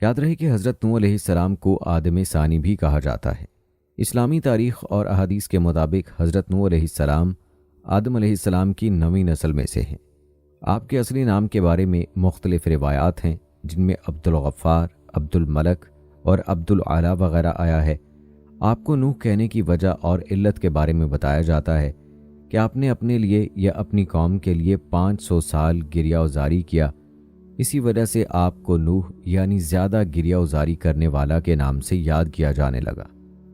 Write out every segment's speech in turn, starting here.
یاد رہے کہ حضرت نوح علیہ السلام کو آدم ثانی بھی کہا جاتا ہے۔ اسلامی تاریخ اور احادیث کے مطابق حضرت نوح علیہ السلام آدم علیہ السلام کی 9ویں نسل میں سے ہیں۔ آپ کے اصلی نام کے بارے میں مختلف روایات ہیں، جن میں عبد الغفار، عبد الملک اور عبد العلا وغیرہ آیا ہے۔ آپ کو نوح کہنے کی وجہ اور علت کے بارے میں بتایا جاتا ہے کہ آپ نے اپنے لیے یا اپنی قوم کے لیے 500 سال گریہ وزاری کیا، اسی وجہ سے آپ کو نوح یعنی زیادہ گریہ وزاری کرنے والا کے نام سے یاد کیا جانے لگا۔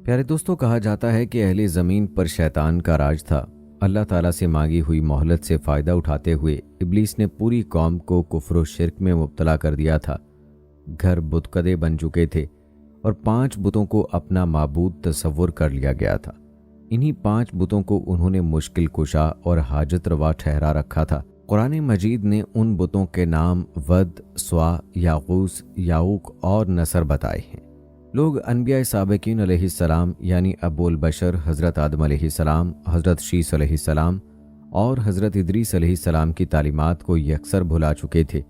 پیارے دوستو، کہا جاتا ہے کہ اہل زمین پر شیطان کا راج تھا۔ اللہ تعالیٰ سے مانگی ہوئی مہلت سے فائدہ اٹھاتے ہوئے ابلیس نے پوری قوم کو کفر و شرک میں مبتلا کر دیا تھا۔ گھر بت کدے بن چکے تھے اور 5 بتوں کو اپنا معبود تصور کر لیا گیا تھا۔ انہی 5 بتوں کو انہوں نے مشکل کشا اور حاجت روا ٹھہرا رکھا تھا۔ قرآن مجید نے ان بتوں کے نام ود، سوا، یاغوث، یاؤق اور نصر بتائے ہیں۔ لوگ انبیاء سابقین علیہ السلام یعنی ابو البشر حضرت آدم علیہ السلام، حضرت شیث علیہ السلام اور حضرت ادریس علیہ السلام کی تعلیمات کو یکسر بھلا چکے تھے۔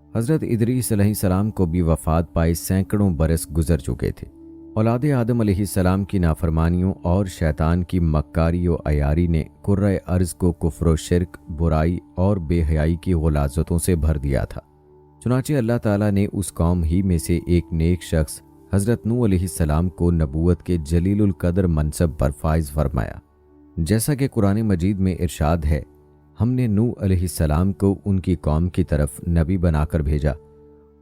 حضرت ادریس علیہ السلام کو بھی وفات پائے سینکڑوں برس گزر چکے تھے۔ اولاد آدم علیہ السلام کی نافرمانیوں اور شیطان کی مکاری و عیاری نے کرۂ ارض کو کفر و شرک، برائی اور بے حیائی کی غلاظتوں سے بھر دیا تھا۔ چنانچہ اللہ تعالیٰ نے اس قوم ہی میں سے ایک نیک شخص حضرت نوح علیہ السلام کو نبوت کے جلیل القدر منصب پر فائز فرمایا۔ جیسا کہ قرآن مجید میں ارشاد ہے، ہم نے نوح علیہ السلام کو ان کی قوم کی طرف نبی بنا کر بھیجا۔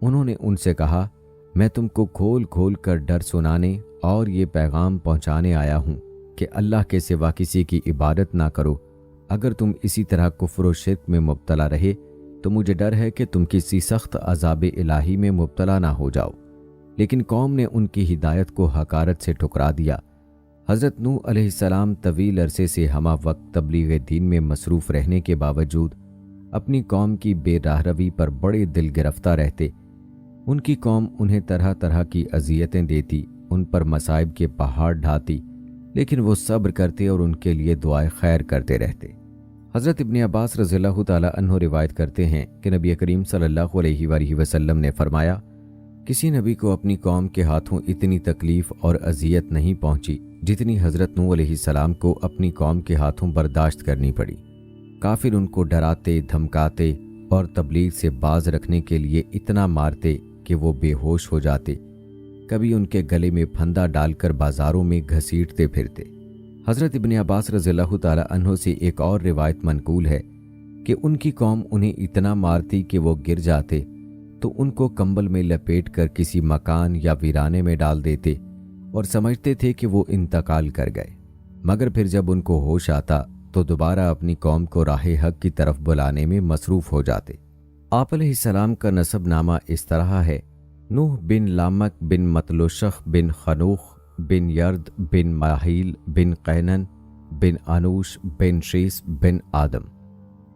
انہوں نے ان سے کہا، میں تم کو کھول کھول کر ڈر سنانے اور یہ پیغام پہنچانے آیا ہوں کہ اللہ کے سوا کسی کی عبادت نہ کرو۔ اگر تم اسی طرح کفر و شرک میں مبتلا رہے تو مجھے ڈر ہے کہ تم کسی سخت عذاب الہی میں مبتلا نہ ہو جاؤ۔ لیکن قوم نے ان کی ہدایت کو حقارت سے ٹھکرا دیا۔ حضرت نوح علیہ السلام طویل عرصے سے ہمہ وقت تبلیغ دین میں مصروف رہنے کے باوجود اپنی قوم کی بے راہ روی پر بڑے دل گرفتہ رہتے۔ ان کی قوم انہیں طرح طرح کی اذیتیں دیتی، ان پر مصائب کے پہاڑ ڈھاتی، لیکن وہ صبر کرتے اور ان کے لیے دعائے خیر کرتے رہتے۔ حضرت ابن عباس رضی اللہ تعالی عنہ روایت کرتے ہیں کہ نبی کریم صلی اللہ علیہ وآلہ وسلم نے فرمایا، کسی نبی کو اپنی قوم کے ہاتھوں اتنی تکلیف اور اذیت نہیں پہنچی جتنی حضرت نوح علیہ السلام کو اپنی قوم کے ہاتھوں برداشت کرنی پڑی۔ کافر ان کو ڈراتے، دھمکاتے اور تبلیغ سے باز رکھنے کے لیے اتنا مارتے کہ وہ بے ہوش ہو جاتے، کبھی ان کے گلے میں پھندا ڈال کر بازاروں میں گھسیٹتے پھرتے۔ حضرت ابن عباس رضی اللہ تعالی عنہ سے ایک اور روایت منقول ہے کہ ان کی قوم انہیں اتنا مارتی کہ وہ گر جاتے تو ان کو کمبل میں لپیٹ کر کسی مکان یا ویرانے میں ڈال دیتے اور سمجھتے تھے کہ وہ انتقال کر گئے، مگر پھر جب ان کو ہوش آتا تو دوبارہ اپنی قوم کو راہ حق کی طرف بلانے میں مصروف ہو جاتے۔ آپ علیہ السلام کا نسب نامہ اس طرح ہے، نوح بن لامک بن مطلوشخ بن خنوخ بن یرد بن ماحیل بن قینن بن انوش بن شیس بن آدم۔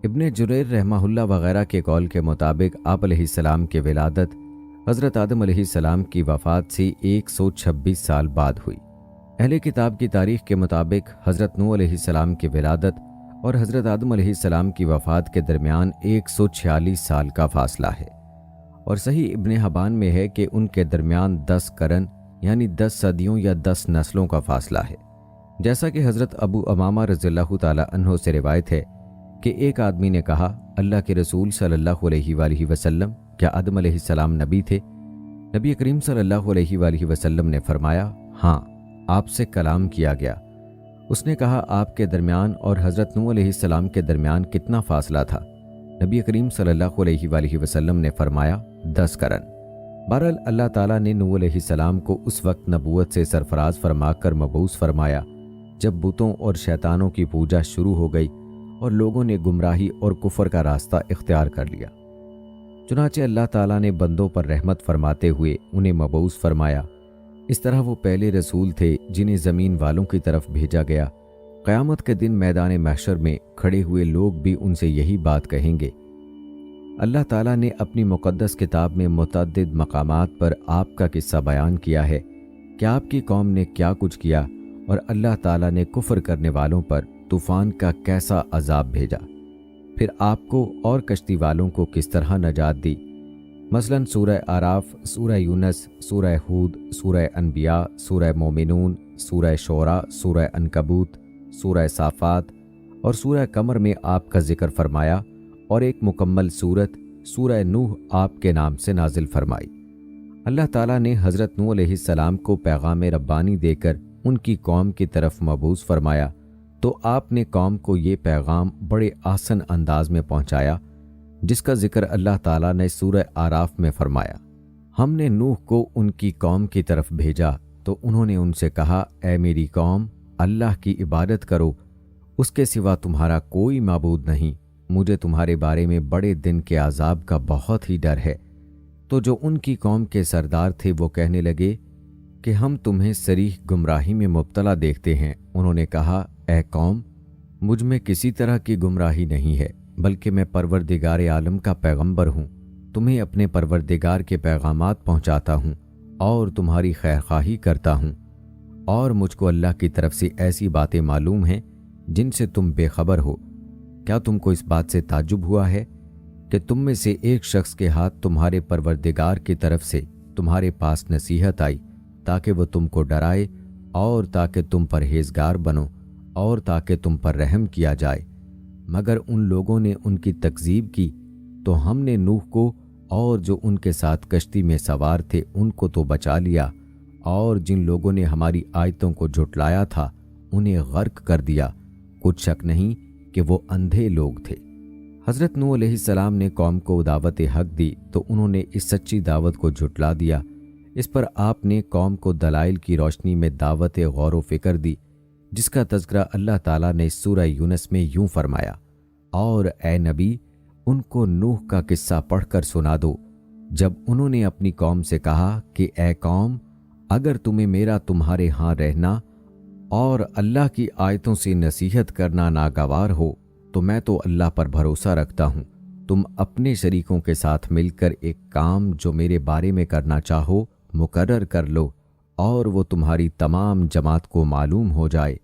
ابن جریر رحمہ اللہ وغیرہ کے قول کے مطابق آپ علیہ السلام کی ولادت حضرت آدم علیہ السلام کی وفات سے 126 سال بعد ہوئی۔ اہل کتاب کی تاریخ کے مطابق حضرت نوح علیہ السلام کی ولادت اور حضرت آدم علیہ السلام کی وفات کے درمیان 146 سال کا فاصلہ ہے، اور صحیح ابن حبان میں ہے کہ ان کے درمیان 10 قرن یعنی 10 صدیوں یا 10 نسلوں کا فاصلہ ہے۔ جیسا کہ حضرت ابو امامہ رضی اللہ تعالی عنہ سے روایت ہے کہ ایک آدمی نے کہا، اللہ کے رسول صلی اللہ علیہ وآلہ وسلم، کیا آدم علیہ السلام نبی تھے؟ نبی کریم صلی اللہ علیہ وآلہ وسلم نے فرمایا، ہاں، آپ سے کلام کیا گیا۔ اس نے کہا، آپ کے درمیان اور حضرت نوح علیہ السلام کے درمیان کتنا فاصلہ تھا؟ نبی کریم صلی اللہ علیہ وآلہ وسلم نے فرمایا، 10 قرن۔ بہرحال اللہ تعالیٰ نے نوح علیہ السلام کو اس وقت نبوت سے سرفراز فرما کر مبعوث فرمایا جب بتوں اور شیطانوں کی پوجا شروع ہو گئی اور لوگوں نے گمراہی اور کفر کا راستہ اختیار کر لیا۔ چنانچہ اللہ تعالیٰ نے بندوں پر رحمت فرماتے ہوئے انہیں مبعوث فرمایا۔ اس طرح وہ پہلے رسول تھے جنہیں زمین والوں کی طرف بھیجا گیا۔ قیامت کے دن میدان محشر میں کھڑے ہوئے لوگ بھی ان سے یہی بات کہیں گے۔ اللہ تعالیٰ نے اپنی مقدس کتاب میں متعدد مقامات پر آپ کا قصہ بیان کیا ہے کہ آپ کی قوم نے کیا کچھ کیا اور اللہ تعالیٰ نے کفر کرنے والوں پر طوفان کا کیسا عذاب بھیجا، پھر آپ کو اور کشتی والوں کو کس طرح نجات دی۔ مثلاً سورہ آراف، سورہ یونس، سورہ ہود، سورہ انبیاء، سورہ مومنون، سورہ شعراء، سورہ عنکبوت، سورہ صافات اور سورہ قمر میں آپ کا ذکر فرمایا، اور ایک مکمل سورت سورہ نوح آپ کے نام سے نازل فرمائی۔ اللہ تعالیٰ نے حضرت نوح علیہ السلام کو پیغام ربانی دے کر ان کی قوم کی طرف مبعوث فرمایا، تو آپ نے قوم کو یہ پیغام بڑے آسن انداز میں پہنچایا، جس کا ذکر اللہ تعالیٰ نے سورہ آراف میں فرمایا۔ ہم نے نوح کو ان کی قوم کی طرف بھیجا تو انہوں نے ان سے کہا، اے میری قوم، اللہ کی عبادت کرو، اس کے سوا تمہارا کوئی معبود نہیں، مجھے تمہارے بارے میں بڑے دن کے عذاب کا بہت ہی ڈر ہے۔ تو جو ان کی قوم کے سردار تھے وہ کہنے لگے کہ ہم تمہیں صریح گمراہی میں مبتلا دیکھتے ہیں۔ انہوں نے کہا، اے قوم، مجھ میں کسی طرح کی گمراہی نہیں ہے، بلکہ میں پروردگار عالم کا پیغمبر ہوں، تمہیں اپنے پروردگار کے پیغامات پہنچاتا ہوں اور تمہاری خیرخواہی کرتا ہوں، اور مجھ کو اللہ کی طرف سے ایسی باتیں معلوم ہیں جن سے تم بے خبر ہو۔ کیا تم کو اس بات سے تعجب ہوا ہے کہ تم میں سے ایک شخص کے ہاتھ تمہارے پروردگار کی طرف سے تمہارے پاس نصیحت آئی تاکہ وہ تم کو ڈرائے اور تاکہ تم پرہیزگار بنو اور تاکہ تم پر رحم کیا جائے؟ مگر ان لوگوں نے ان کی تکذیب کی، تو ہم نے نوح کو اور جو ان کے ساتھ کشتی میں سوار تھے ان کو تو بچا لیا، اور جن لوگوں نے ہماری آیتوں کو جھٹلایا تھا انہیں غرق کر دیا۔ کچھ شک نہیں کہ وہ اندھے لوگ تھے۔ حضرت نوح علیہ السلام نے قوم کو دعوت حق دی تو انہوں نے اس سچی دعوت کو جھٹلا دیا۔ اس پر آپ نے قوم کو دلائل کی روشنی میں دعوت غور و فکر دی، جس کا تذکرہ اللہ تعالیٰ نے سورہ یونس میں یوں فرمایا، اور اے نبی، ان کو نوح کا قصہ پڑھ کر سنا دو، جب انہوں نے اپنی قوم سے کہا کہ اے قوم، اگر تمہیں میرا تمہارے ہاں رہنا اور اللہ کی آیتوں سے نصیحت کرنا ناگوار ہو تو میں تو اللہ پر بھروسہ رکھتا ہوں، تم اپنے شریکوں کے ساتھ مل کر ایک کام جو میرے بارے میں کرنا چاہو مقرر کر لو، اور وہ تمہاری تمام جماعت کو معلوم ہو جائے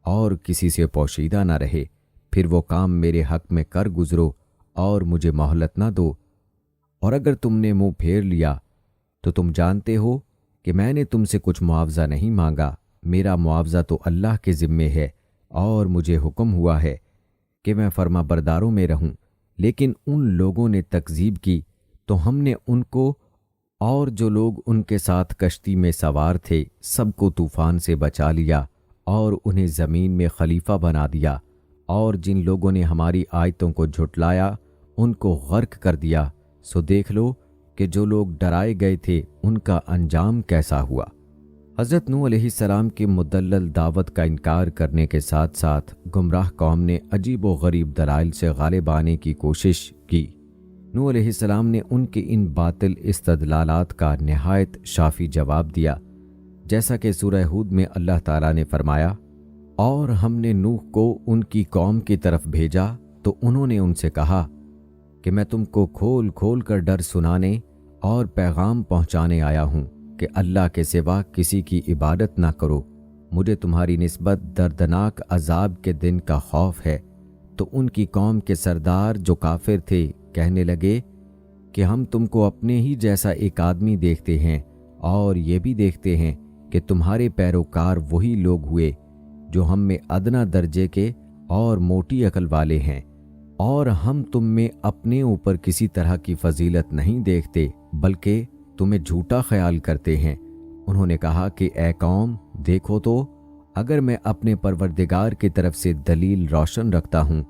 اور کسی سے پوشیدہ نہ رہے، پھر وہ کام میرے حق میں کر گزرو اور مجھے مہلت نہ دو۔ اور اگر تم نے منہ پھیر لیا تو تم جانتے ہو کہ میں نے تم سے کچھ معاوضہ نہیں مانگا، میرا معاوضہ تو اللہ کے ذمے ہے، اور مجھے حکم ہوا ہے کہ میں فرما برداروں میں رہوں۔ لیکن ان لوگوں نے تکذیب کی تو ہم نے ان کو اور جو لوگ ان کے ساتھ کشتی میں سوار تھے سب کو طوفان سے بچا لیا اور انہیں زمین میں خلیفہ بنا دیا، اور جن لوگوں نے ہماری آیتوں کو جھٹلایا ان کو غرق کر دیا۔ سو دیکھ لو کہ جو لوگ ڈرائے گئے تھے ان کا انجام کیسا ہوا۔ حضرت نوح علیہ السلام کی مدلل دعوت کا انکار کرنے کے ساتھ ساتھ گمراہ قوم نے عجیب و غریب دلائل سے غالب آنے کی کوشش کی۔ نوح علیہ السلام نے ان کے ان باطل استدلالات کا نہایت شافی جواب دیا، جیسا کہ سورہ ہود میں اللہ تعالیٰ نے فرمایا، اور ہم نے نوح کو ان کی قوم کی طرف بھیجا تو انہوں نے ان سے کہا کہ میں تم کو کھول کھول کر ڈر سنانے اور پیغام پہنچانے آیا ہوں کہ اللہ کے سوا کسی کی عبادت نہ کرو، مجھے تمہاری نسبت دردناک عذاب کے دن کا خوف ہے۔ تو ان کی قوم کے سردار جو کافر تھے کہنے لگے کہ ہم تم کو اپنے ہی جیسا ایک آدمی دیکھتے ہیں، اور یہ بھی دیکھتے ہیں کہ تمہارے پیروکار وہی لوگ ہوئے جو ہم میں ادنا درجے کے اور موٹی عقل والے ہیں، اور ہم تم میں اپنے اوپر کسی طرح کی فضیلت نہیں دیکھتے بلکہ تمہیں جھوٹا خیال کرتے ہیں۔ انہوں نے کہا کہ اے قوم، دیکھو تو، اگر میں اپنے پروردگار کی طرف سے دلیل روشن رکھتا ہوں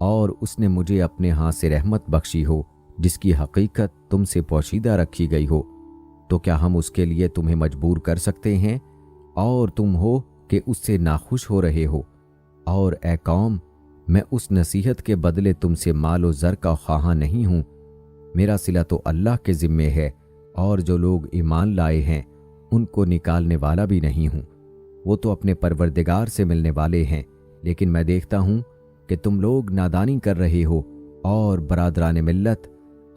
اور اس نے مجھے اپنے ہاں سے رحمت بخشی ہو جس کی حقیقت تم سے پوشیدہ رکھی گئی ہو، تو کیا ہم اس کے لیے تمہیں مجبور کر سکتے ہیں اور تم ہو کہ اس سے ناخوش ہو رہے ہو؟ اور اے قوم، میں اس نصیحت کے بدلے تم سے مال و زر کا خواہاں نہیں ہوں، میرا صلہ تو اللہ کے ذمے ہے، اور جو لوگ ایمان لائے ہیں ان کو نکالنے والا بھی نہیں ہوں، وہ تو اپنے پروردگار سے ملنے والے ہیں۔ لیکن میں دیکھتا ہوں کہ تم لوگ نادانی کر رہے ہو، اور برادران ملت،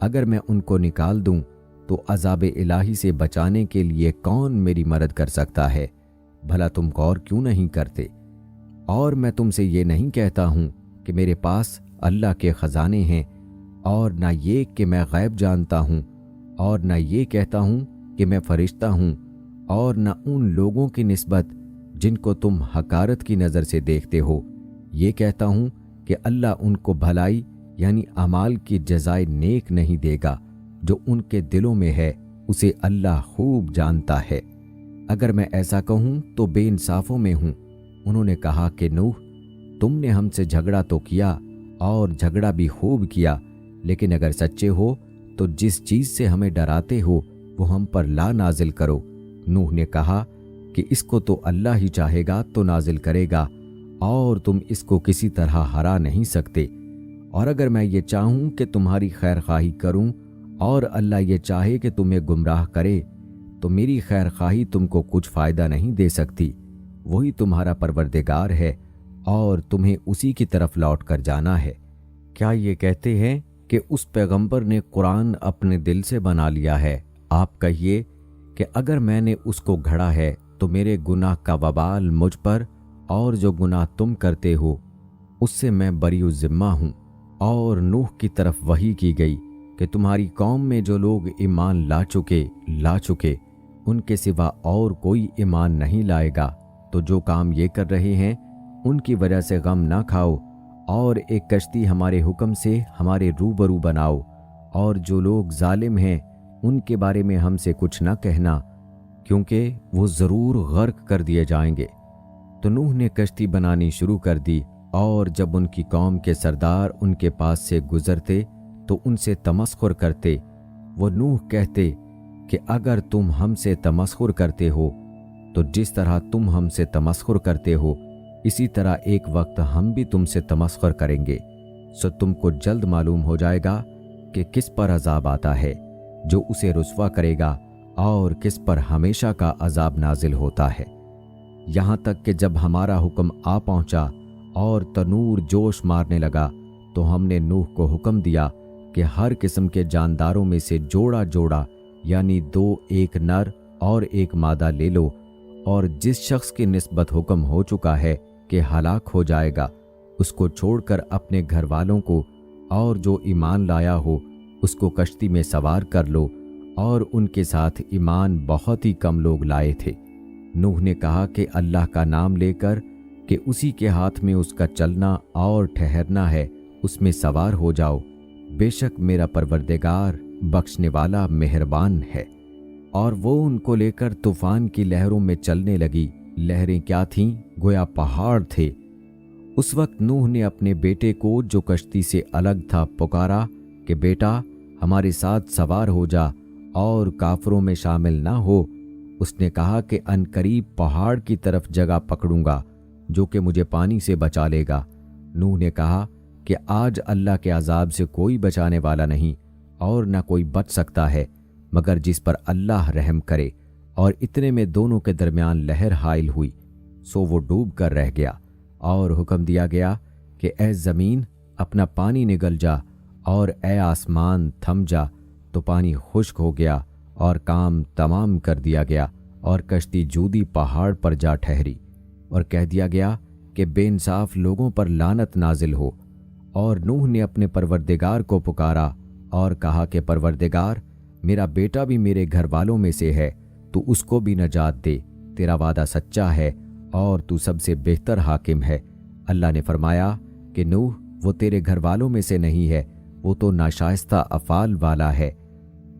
اگر میں ان کو نکال دوں تو عذاب الہی سے بچانے کے لیے کون میری مدد کر سکتا ہے؟ بھلا تم غور کیوں نہیں کرتے؟ اور میں تم سے یہ نہیں کہتا ہوں کہ میرے پاس اللہ کے خزانے ہیں، اور نہ یہ کہ میں غیب جانتا ہوں، اور نہ یہ کہتا ہوں کہ میں فرشتہ ہوں، اور نہ ان لوگوں کی نسبت جن کو تم حقارت کی نظر سے دیکھتے ہو یہ کہتا ہوں کہ اللہ ان کو بھلائی یعنی اعمال کی جزائے نیک نہیں دے گا، جو ان کے دلوں میں ہے اسے اللہ خوب جانتا ہے۔ اگر میں ایسا کہوں تو بے انصافوں میں ہوں۔ انہوں نے کہا کہ نوح، تم نے ہم سے جھگڑا تو کیا اور جھگڑا بھی خوب کیا، لیکن اگر سچے ہو تو جس چیز سے ہمیں ڈراتے ہو وہ ہم پر لا نازل کرو۔ نوح نے کہا کہ اس کو تو اللہ ہی چاہے گا تو نازل کرے گا، اور تم اس کو کسی طرح ہرا نہیں سکتے۔ اور اگر میں یہ چاہوں کہ تمہاری خیر خواہی کروں اور اللہ یہ چاہے کہ تمہیں گمراہ کرے تو میری خیر خواہی تم کو کچھ فائدہ نہیں دے سکتی۔ وہی تمہارا پروردگار ہے اور تمہیں اسی کی طرف لوٹ کر جانا ہے۔ کیا یہ کہتے ہیں کہ اس پیغمبر نے قرآن اپنے دل سے بنا لیا ہے؟ آپ کہیے کہ اگر میں نے اس کو گھڑا ہے تو میرے گناہ کا وبال مجھ پر، اور جو گناہ تم کرتے ہو اس سے میں بری الذمہ ہوں۔ اور نوح کی طرف وحی کی گئی کہ تمہاری قوم میں جو لوگ ایمان لا چکے ان کے سوا اور کوئی ایمان نہیں لائے گا، تو جو کام یہ کر رہے ہیں ان کی وجہ سے غم نہ کھاؤ، اور ایک کشتی ہمارے حکم سے ہمارے روبرو بناؤ، اور جو لوگ ظالم ہیں ان کے بارے میں ہم سے کچھ نہ کہنا، کیونکہ وہ ضرور غرق کر دیے جائیں گے۔ تو نوح نے کشتی بنانی شروع کر دی، اور جب ان کی قوم کے سردار ان کے پاس سے گزرتے تو ان سے تمسخر کرتے۔ وہ نوح کہتے کہ اگر تم ہم سے تمسخر کرتے ہو تو جس طرح تم ہم سے تمسخر کرتے ہو اسی طرح ایک وقت ہم بھی تم سے تمسخر کریں گے، سو تم کو جلد معلوم ہو جائے گا کہ کس پر عذاب آتا ہے جو اسے رسوا کرے گا، اور کس پر ہمیشہ کا عذاب نازل ہوتا ہے۔ یہاں تک کہ جب ہمارا حکم آ پہنچا اور تنور جوش مارنے لگا تو ہم نے نوح کو حکم دیا کہ ہر قسم کے جانداروں میں سے جوڑا جوڑا یعنی 2 ایک نر اور ایک مادہ لے لو، اور جس شخص کی نسبت حکم ہو چکا ہے کہ ہلاک ہو جائے گا اس کو چھوڑ کر اپنے گھر والوں کو اور جو ایمان لایا ہو اس کو کشتی میں سوار کر لو، اور ان کے ساتھ ایمان بہت ہی کم لوگ لائے تھے۔ نوح نے کہا کہ اللہ کا نام لے کر کہ اسی کے ہاتھ میں اس کا چلنا اور ٹھہرنا ہے اس میں سوار ہو جاؤ، بے شک میرا پروردگار بخشنے والا مہربان ہے۔ اور وہ ان کو لے کر طوفان کی لہروں میں چلنے لگی۔ لہریں کیا تھیں؟ گویا پہاڑ تھے۔ اس وقت نوح نے اپنے بیٹے کو جو کشتی سے الگ تھا پکارا کہ بیٹا ہمارے ساتھ سوار ہو جا اور کافروں میں شامل نہ ہو۔ اس نے کہا کہ عنقریب پہاڑ کی طرف جگہ پکڑوں گا جو کہ مجھے پانی سے بچا لے گا۔ نوح نے کہا کہ آج اللہ کے عذاب سے کوئی بچانے والا نہیں، اور نہ کوئی بچ سکتا ہے مگر جس پر اللہ رحم کرے۔ اور اتنے میں دونوں کے درمیان لہر حائل ہوئی، سو وہ ڈوب کر رہ گیا، اور حکم دیا گیا کہ اے زمین اپنا پانی نگل جا، اور اے آسمان تھم جا، تو پانی خشک ہو گیا اور کام تمام کر دیا گیا، اور کشتی جودی پہاڑ پر جا ٹھہری، اور کہہ دیا گیا کہ بے انصاف لوگوں پر لعنت نازل ہو۔ اور نوح نے اپنے پروردگار کو پکارا اور کہا کہ پروردگار میرا بیٹا بھی میرے گھر والوں میں سے ہے، تو اس کو بھی نجات دے، تیرا وعدہ سچا ہے اور تو سب سے بہتر حاکم ہے۔ اللہ نے فرمایا کہ نوح وہ تیرے گھر والوں میں سے نہیں ہے، وہ تو ناشائستہ افعال والا ہے۔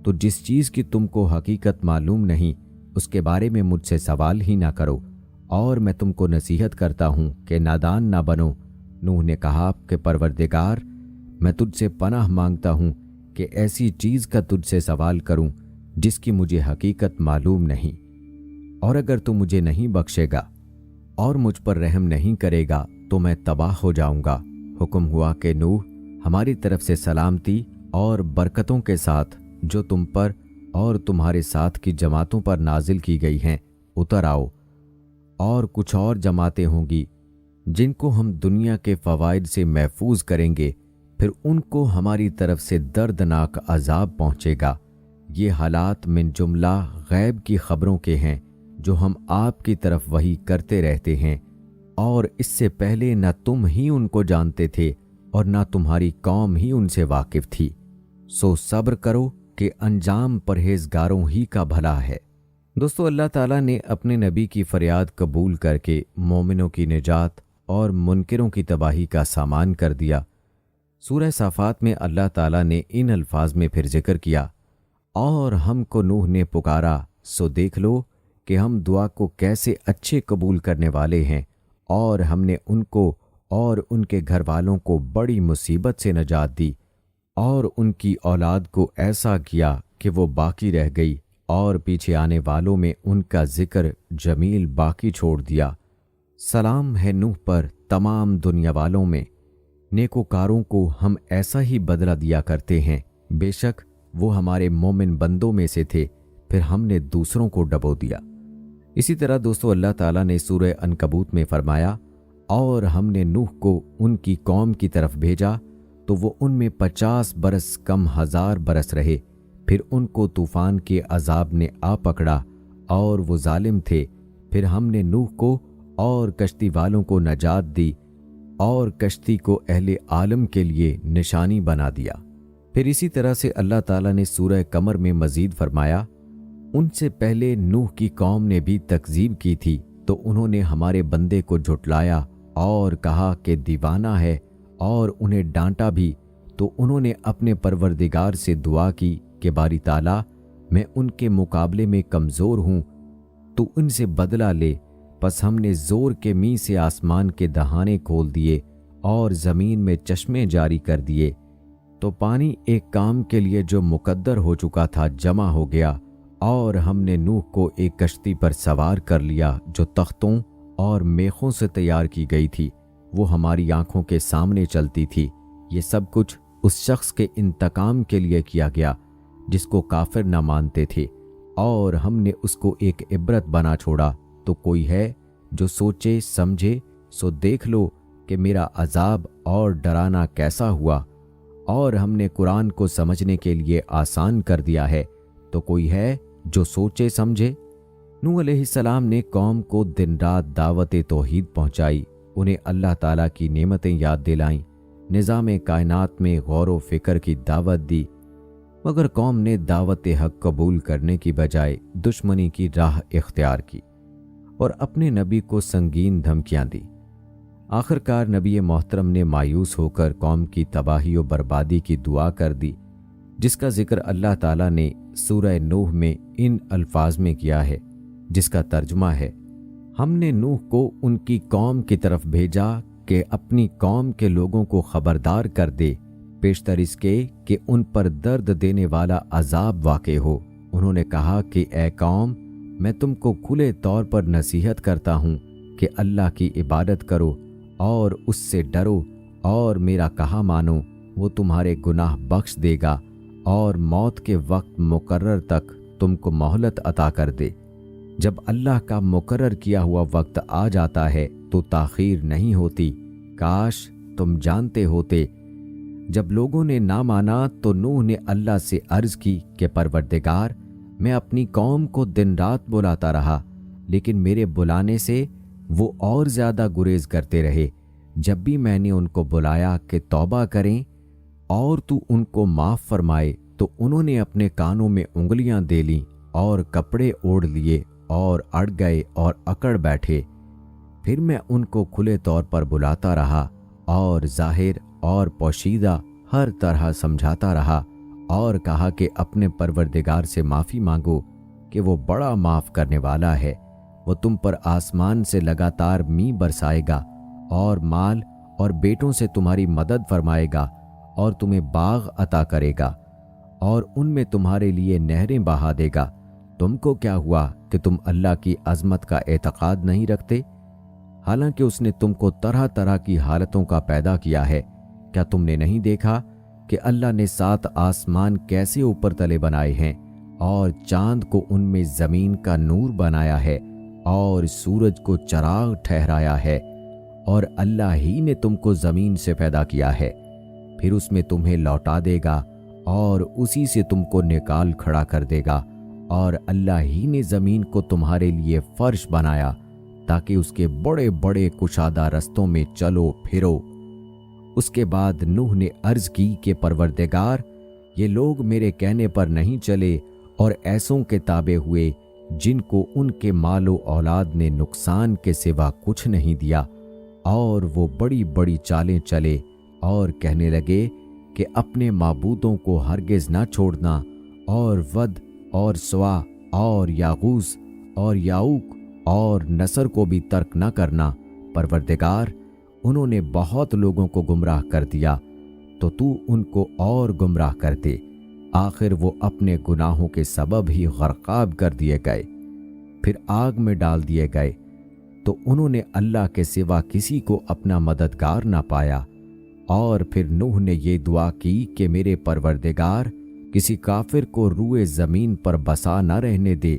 تو جس چیز کی تم کو حقیقت معلوم نہیں اس کے بارے میں مجھ سے سوال ہی نہ کرو، اور میں تم کو نصیحت کرتا ہوں کہ نادان نہ بنو۔ نوح نے کہا کہ پروردگار میں تجھ سے پناہ مانگتا ہوں کہ ایسی چیز کا تجھ سے سوال کروں جس کی مجھے حقیقت معلوم نہیں، اور اگر تو مجھے نہیں بخشے گا اور مجھ پر رحم نہیں کرے گا تو میں تباہ ہو جاؤں گا۔ حکم ہوا کہ نوح ہماری طرف سے سلامتی اور برکتوں کے ساتھ جو تم پر اور تمہارے ساتھ کی جماعتوں پر نازل کی گئی ہیں اتر آؤ، اور کچھ اور جماعتیں ہوں گی جن کو ہم دنیا کے فوائد سے محفوظ کریں گے، پھر ان کو ہماری طرف سے دردناک عذاب پہنچے گا۔ یہ حالات من جملہ غیب کی خبروں کے ہیں جو ہم آپ کی طرف وحی کرتے رہتے ہیں، اور اس سے پہلے نہ تم ہی ان کو جانتے تھے اور نہ تمہاری قوم ہی ان سے واقف تھی۔ سو صبر کرو کہ انجام پرہیزگاروں ہی کا بھلا ہے۔ دوستو، اللہ تعالیٰ نے اپنے نبی کی فریاد قبول کر کے مومنوں کی نجات اور منکروں کی تباہی کا سامان کر دیا۔ سورہ صافات میں اللہ تعالیٰ نے ان الفاظ میں پھر ذکر کیا، اور ہم کو نوح نے پکارا سو دیکھ لو کہ ہم دعا کو کیسے اچھے قبول کرنے والے ہیں، اور ہم نے ان کو اور ان کے گھر والوں کو بڑی مصیبت سے نجات دی، اور ان کی اولاد کو ایسا کیا کہ وہ باقی رہ گئی، اور پیچھے آنے والوں میں ان کا ذکر جمیل باقی چھوڑ دیا۔ سلام ہے نوح پر تمام دنیا والوں میں، نیکوکاروں کو ہم ایسا ہی بدلہ دیا کرتے ہیں، بے شک وہ ہمارے مومن بندوں میں سے تھے، پھر ہم نے دوسروں کو ڈبو دیا۔ اسی طرح دوستو اللہ تعالیٰ نے سورہ عنکبوت میں فرمایا، اور ہم نے نوح کو ان کی قوم کی طرف بھیجا تو وہ ان میں 50 برس کم 1000 برس رہے، پھر ان کو طوفان کے عذاب نے آ پکڑا اور وہ ظالم تھے، پھر ہم نے نوح کو اور کشتی والوں کو نجات دی اور کشتی کو اہل عالم کے لیے نشانی بنا دیا۔ پھر اسی طرح سے اللہ تعالیٰ نے سورہ قمر میں مزید فرمایا، ان سے پہلے نوح کی قوم نے بھی تکذیب کی تھی تو انہوں نے ہمارے بندے کو جھٹلایا اور کہا کہ دیوانہ ہے، اور انہیں ڈانٹا بھی، تو انہوں نے اپنے پروردگار سے دعا کی کہ باری تعالیٰ میں ان کے مقابلے میں کمزور ہوں، تو ان سے بدلہ لے۔ پس ہم نے زور کے می سے آسمان کے دہانے کھول دیے اور زمین میں چشمے جاری کر دیے، تو پانی ایک کام کے لیے جو مقدر ہو چکا تھا جمع ہو گیا، اور ہم نے نوح کو ایک کشتی پر سوار کر لیا جو تختوں اور میخوں سے تیار کی گئی تھی، وہ ہماری آنکھوں کے سامنے چلتی تھی۔ یہ سب کچھ اس شخص کے انتقام کے لیے کیا گیا جس کو کافر نہ مانتے تھے، اور ہم نے اس کو ایک عبرت بنا چھوڑا۔ تو کوئی ہے جو سوچے سمجھے، سو دیکھ لو کہ میرا عذاب اور ڈرانا کیسا ہوا، اور ہم نے قرآن کو سمجھنے کے لیے آسان کر دیا ہے، تو کوئی ہے جو سوچے سمجھے۔ نوح علیہ السلام نے قوم کو دن رات دعوت توحید پہنچائی، انہیں اللہ تعالیٰ کی نعمتیں یاد دلائیں، نظام کائنات میں غور و فکر کی دعوت دی، مگر قوم نے دعوت حق قبول کرنے کی بجائے دشمنی کی راہ اختیار کی اور اپنے نبی کو سنگین دھمکیاں دی۔ آخرکار نبی محترم نے مایوس ہو کر قوم کی تباہی و بربادی کی دعا کر دی، جس کا ذکر اللہ تعالیٰ نے سورہ نوح میں ان الفاظ میں کیا ہے، جس کا ترجمہ ہے، ہم نے نوح کو ان کی قوم کی طرف بھیجا کہ اپنی قوم کے لوگوں کو خبردار کر دے، پیشتر اس کے کہ ان پر درد دینے والا عذاب واقع ہو۔ انہوں نے کہا کہ اے قوم، میں تم کو کھلے طور پر نصیحت کرتا ہوں کہ اللہ کی عبادت کرو اور اس سے ڈرو اور میرا کہا مانو، وہ تمہارے گناہ بخش دے گا اور موت کے وقت مقرر تک تم کو مہلت عطا کر دے۔ جب اللہ کا مقرر کیا ہوا وقت آ جاتا ہے تو تاخیر نہیں ہوتی، کاش تم جانتے ہوتے۔ جب لوگوں نے نہ مانا تو نوح نے اللہ سے عرض کی کہ پروردگار، میں اپنی قوم کو دن رات بلاتا رہا، لیکن میرے بلانے سے وہ اور زیادہ گریز کرتے رہے۔ جب بھی میں نے ان کو بلایا کہ توبہ کریں اور تو ان کو معاف فرمائے، تو انہوں نے اپنے کانوں میں انگلیاں دے لیں اور کپڑے اوڑھ لیے اور اڑ گئے اور اکڑ بیٹھے۔ پھر میں ان کو کھلے طور پر بلاتا رہا اور ظاہر اور پوشیدہ ہر طرح سمجھاتا رہا، اور کہا کہ اپنے پروردگار سے معافی مانگو کہ وہ بڑا معاف کرنے والا ہے، وہ تم پر آسمان سے لگاتار می برسائے گا اور مال اور بیٹوں سے تمہاری مدد فرمائے گا اور تمہیں باغ عطا کرے گا اور ان میں تمہارے لیے نہریں بہا دے گا۔ تم کو کیا ہوا کہ تم اللہ کی عظمت کا اعتقاد نہیں رکھتے، حالانکہ اس نے تم کو طرح طرح کی حالتوں کا پیدا کیا ہے؟ کیا تم نے نہیں دیکھا کہ اللہ نے 7 آسمان کیسے اوپر تلے بنائے ہیں اور چاند کو ان میں زمین کا نور بنایا ہے اور سورج کو چراغ ٹھہرایا ہے، اور اللہ ہی نے تم کو زمین سے پیدا کیا ہے، پھر اس میں تمہیں لوٹا دے گا اور اسی سے تم کو نکال کھڑا کر دے گا، اور اللہ ہی نے زمین کو تمہارے لیے فرش بنایا تاکہ اس کے بڑے بڑے کشادہ رستوں میں چلو پھرو۔ اس کے بعد نوح نے عرض کی کہ پروردگار، یہ لوگ میرے کہنے پر نہیں چلے اور ایسوں کے تابع ہوئے جن کو ان کے مال و اولاد نے نقصان کے سوا کچھ نہیں دیا، اور وہ بڑی بڑی چالیں چلے اور کہنے لگے کہ اپنے معبودوں کو ہرگز نہ چھوڑنا، اور ود اور سوا اور یاغوث اور یعوق اور نصر کو بھی ترک نہ کرنا۔ پروردگار، انہوں نے بہت لوگوں کو گمراہ کر دیا، تو تو ان کو اور گمراہ کر دے۔ آخر وہ اپنے گناہوں کے سبب ہی غرقاب کر دیے گئے، پھر آگ میں ڈال دیے گئے، تو انہوں نے اللہ کے سوا کسی کو اپنا مددگار نہ پایا۔ اور پھر نوح نے یہ دعا کی کہ میرے پروردگار، کسی کافر کو روئے زمین پر بسا نہ رہنے دے،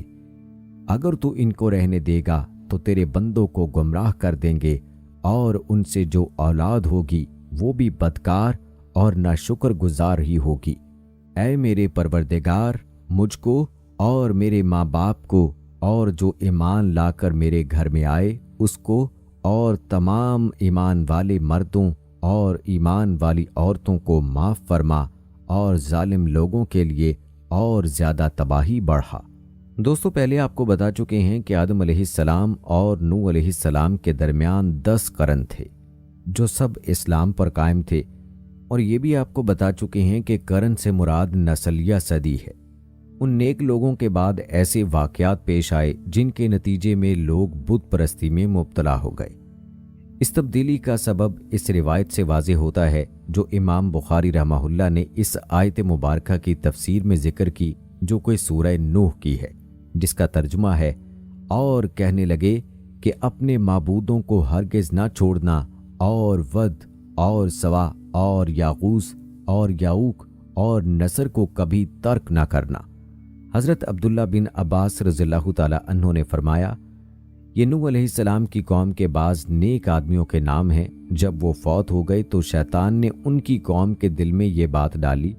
اگر تو ان کو رہنے دے گا تو تیرے بندوں کو گمراہ کر دیں گے، اور ان سے جو اولاد ہوگی وہ بھی بدکار اور ناشکر گزار ہی ہوگی۔ اے میرے پروردگار، مجھ کو اور میرے ماں باپ کو اور جو ایمان لا کر میرے گھر میں آئے اس کو، اور تمام ایمان والے مردوں اور ایمان والی عورتوں کو معاف فرما، اور ظالم لوگوں کے لیے اور زیادہ تباہی بڑھا۔ دوستو، پہلے آپ کو بتا چکے ہیں کہ آدم علیہ السلام اور نوح علیہ السلام کے درمیان 10 قرن تھے جو سب اسلام پر قائم تھے، اور یہ بھی آپ کو بتا چکے ہیں کہ قرن سے مراد نسل یا صدی ہے۔ ان نیک لوگوں کے بعد ایسے واقعات پیش آئے جن کے نتیجے میں لوگ بت پرستی میں مبتلا ہو گئے۔ اس تبدیلی کا سبب اس روایت سے واضح ہوتا ہے جو امام بخاری رحمہ اللہ نے اس آیت مبارکہ کی تفسیر میں ذکر کی، جو کوئی سورہ نوح کی ہے، جس کا ترجمہ ہے، اور کہنے لگے کہ اپنے معبودوں کو ہرگز نہ چھوڑنا، اور ود اور سوا اور یاغوث اور یعوق اور نصر کو کبھی ترک نہ کرنا۔ حضرت عبداللہ بن عباس رضی اللہ تعالی عنہ نے فرمایا، یہ نوح علیہ السلام کی قوم کے بعض نیک آدمیوں کے نام ہیں۔ جب وہ فوت ہو گئے تو شیطان نے ان کی قوم کے دل میں یہ بات ڈالی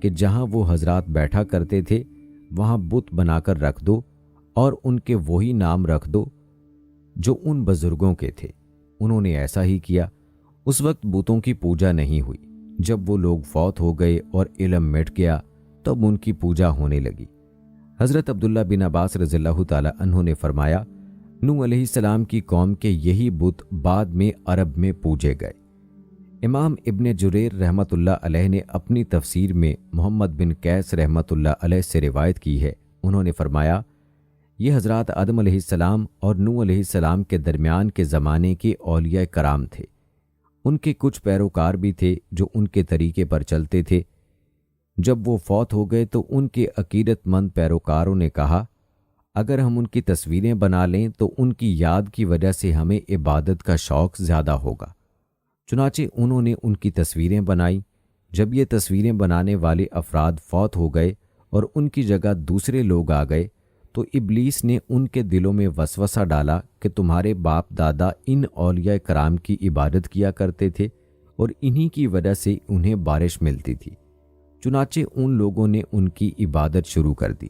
کہ جہاں وہ حضرات بیٹھا کرتے تھے وہاں بت بنا کر رکھ دو، اور ان کے وہی نام رکھ دو جو ان بزرگوں کے تھے۔ انہوں نے ایسا ہی کیا۔ اس وقت بتوں کی پوجا نہیں ہوئی۔ جب وہ لوگ فوت ہو گئے اور علم مٹ گیا تب ان کی پوجا ہونے لگی۔ حضرت عبداللہ بن عباس رضی اللہ تعالی عنہ نے فرمایا، نوح علیہ السلام کی قوم کے یہی بت بعد میں عرب میں پوجے گئے۔ امام ابن جریر رحمۃ اللہ علیہ نے اپنی تفسیر میں محمد بن قیس رحمۃ اللہ علیہ سے روایت کی ہے۔ انہوں نے فرمایا، یہ حضرات آدم علیہ السلام اور نوح علیہ السلام کے درمیان کے زمانے کے اولیاء کرام تھے۔ ان کے کچھ پیروکار بھی تھے جو ان کے طریقے پر چلتے تھے۔ جب وہ فوت ہو گئے تو ان کے عقیدت مند پیروکاروں نے کہا، اگر ہم ان کی تصویریں بنا لیں تو ان کی یاد کی وجہ سے ہمیں عبادت کا شوق زیادہ ہوگا۔ چنانچہ انہوں نے ان کی تصویریں بنائیں۔ جب یہ تصویریں بنانے والے افراد فوت ہو گئے اور ان کی جگہ دوسرے لوگ آ گئے تو ابلیس نے ان کے دلوں میں وسوسہ ڈالا کہ تمہارے باپ دادا ان اولیاء کرام کی عبادت کیا کرتے تھے اور انہی کی وجہ سے انہیں بارش ملتی تھی۔ چنانچہ ان لوگوں نے ان کی عبادت شروع کر دی۔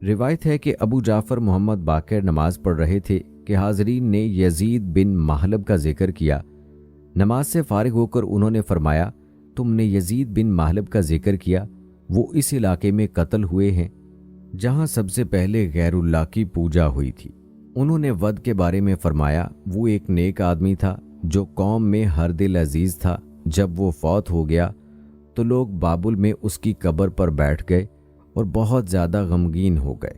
روایت ہے کہ ابو جعفر محمد باقر نماز پڑھ رہے تھے کہ حاضرین نے یزید بن محلب کا ذکر کیا۔ نماز سے فارغ ہو کر انہوں نے فرمایا، تم نے یزید بن محلب کا ذکر کیا، وہ اس علاقے میں قتل ہوئے ہیں جہاں سب سے پہلے غیر اللہ کی پوجا ہوئی تھی۔ انہوں نے ود کے بارے میں فرمایا، وہ ایک نیک آدمی تھا جو قوم میں ہر دل عزیز تھا۔ جب وہ فوت ہو گیا تو لوگ بابل میں اس کی قبر پر بیٹھ گئے اور بہت زیادہ غمگین ہو گئے۔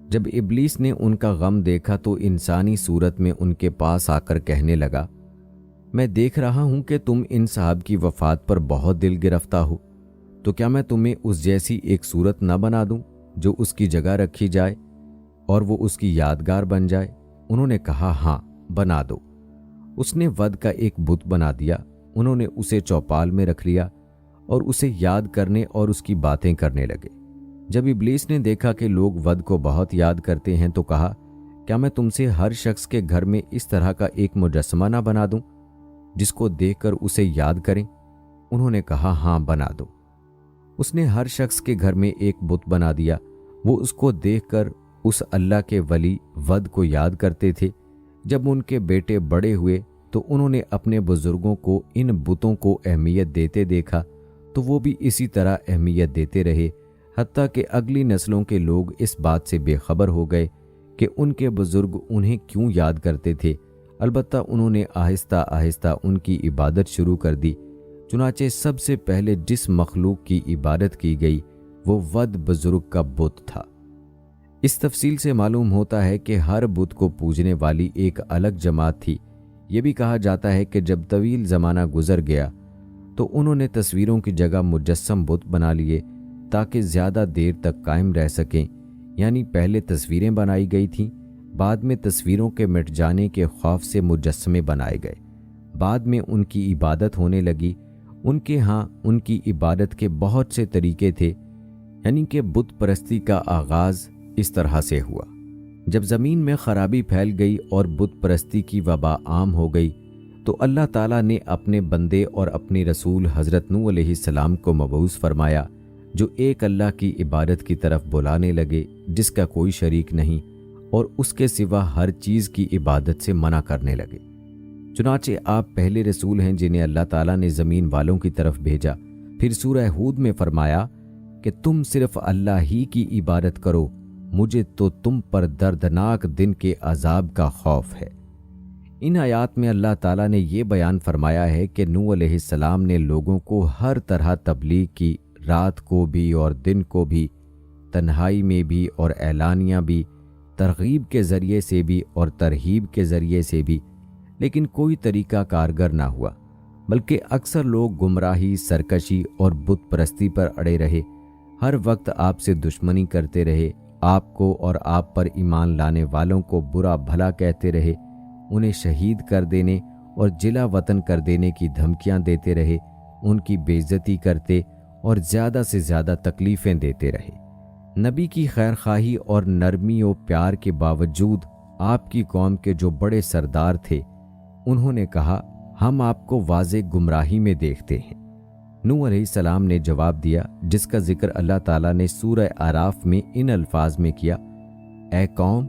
جب ابلیس نے ان کا غم دیکھا تو انسانی صورت میں ان کے پاس آ کر کہنے لگا، میں دیکھ رہا ہوں کہ تم ان صاحب کی وفات پر بہت دل گرفتہ ہو، تو کیا میں تمہیں اس جیسی ایک صورت نہ بنا دوں جو اس کی جگہ رکھی جائے اور وہ اس کی یادگار بن جائے؟ انہوں نے کہا، ہاں بنا دو۔ اس نے ود کا ایک بت بنا دیا۔ انہوں نے اسے چوپال میں رکھ لیا اور اسے یاد کرنے اور اس کی باتیں کرنے لگے۔ جب ابلیس نے دیکھا کہ لوگ ود کو بہت یاد کرتے ہیں تو کہا، کیا میں تم سے ہر شخص کے گھر میں اس طرح کا ایک مجسمہ نہ بنا دوں جس کو دیکھ کر اسے یاد کریں؟ انہوں نے کہا، ہاں بنا دو۔ اس نے ہر شخص کے گھر میں ایک بت بنا دیا۔ وہ اس کو دیکھ کر اس اللہ کے ولی ود کو یاد کرتے تھے۔ جب ان کے بیٹے بڑے ہوئے تو انہوں نے اپنے بزرگوں کو ان بتوں کو اہمیت دیتے دیکھا تو وہ بھی اسی طرح اہمیت دیتے رہے، حتیٰ کہ اگلی نسلوں کے لوگ اس بات سے بے خبر ہو گئے کہ ان کے بزرگ انہیں کیوں یاد کرتے تھے۔ البتہ انہوں نے آہستہ آہستہ ان کی عبادت شروع کر دی۔ چنانچہ سب سے پہلے جس مخلوق کی عبادت کی گئی وہ ود بزرگ کا بت تھا۔ اس تفصیل سے معلوم ہوتا ہے کہ ہر بت کو پوجنے والی ایک الگ جماعت تھی۔ یہ بھی کہا جاتا ہے کہ جب طویل زمانہ گزر گیا تو انہوں نے تصویروں کی جگہ مجسم بت بنا لیے تاکہ زیادہ دیر تک قائم رہ سکیں، یعنی پہلے تصویریں بنائی گئی تھیں، بعد میں تصویروں کے مٹ جانے کے خوف سے مجسمے بنائے گئے، بعد میں ان کی عبادت ہونے لگی۔ ان کے ہاں ان کی عبادت کے بہت سے طریقے تھے، یعنی کہ بت پرستی کا آغاز اس طرح سے ہوا۔ جب زمین میں خرابی پھیل گئی اور بت پرستی کی وبا عام ہو گئی تو اللہ تعالیٰ نے اپنے بندے اور اپنے رسول حضرت نوح علیہ السلام کو مبعوث فرمایا، جو ایک اللہ کی عبادت کی طرف بلانے لگے جس کا کوئی شریک نہیں، اور اس کے سوا ہر چیز کی عبادت سے منع کرنے لگے۔ چنانچہ آپ پہلے رسول ہیں جنہیں اللہ تعالیٰ نے زمین والوں کی طرف بھیجا۔ پھر سورہ ہود میں فرمایا کہ تم صرف اللہ ہی کی عبادت کرو، مجھے تو تم پر دردناک دن کے عذاب کا خوف ہے۔ ان آیات میں اللہ تعالیٰ نے یہ بیان فرمایا ہے کہ نوح علیہ السلام نے لوگوں کو ہر طرح تبلیغ کی، رات کو بھی اور دن کو بھی، تنہائی میں بھی اور اعلانیہ بھی، ترغیب کے ذریعے سے بھی اور ترہیب کے ذریعے سے بھی، لیکن کوئی طریقہ کارگر نہ ہوا، بلکہ اکثر لوگ گمراہی، سرکشی اور بت پرستی پر اڑے رہے۔ ہر وقت آپ سے دشمنی کرتے رہے، آپ کو اور آپ پر ایمان لانے والوں کو برا بھلا کہتے رہے، انہیں شہید کر دینے اور جلا وطن کر دینے کی دھمکیاں دیتے رہے، ان کی بے عزتی کرتے اور زیادہ سے زیادہ تکلیفیں دیتے رہے۔ نبی کی خیر خواہی اور نرمی و پیار کے باوجود آپ کی قوم کے جو بڑے سردار تھے انہوں نے کہا، ہم آپ کو واضح گمراہی میں دیکھتے ہیں۔ نوح علیہ السلام نے جواب دیا، جس کا ذکر اللہ تعالیٰ نے سورہ اعراف میں ان الفاظ میں کیا، اے قوم،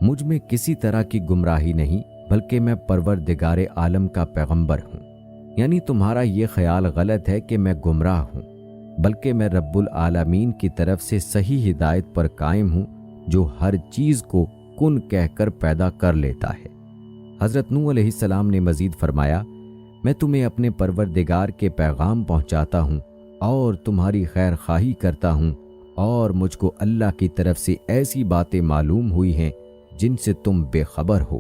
مجھ میں کسی طرح کی گمراہی نہیں، بلکہ میں پروردگار عالم کا پیغمبر ہوں۔ یعنی تمہارا یہ خیال غلط ہے کہ میں گمراہ ہوں، بلکہ میں رب العالمین کی طرف سے صحیح ہدایت پر قائم ہوں، جو ہر چیز کو کن کہہ کر پیدا کر لیتا ہے۔ حضرت نوح علیہ السلام نے مزید فرمایا، میں تمہیں اپنے پروردگار کے پیغام پہنچاتا ہوں اور تمہاری خیر خواہی کرتا ہوں، اور مجھ کو اللہ کی طرف سے ایسی باتیں معلوم ہوئی ہیں جن سے تم بے خبر ہو۔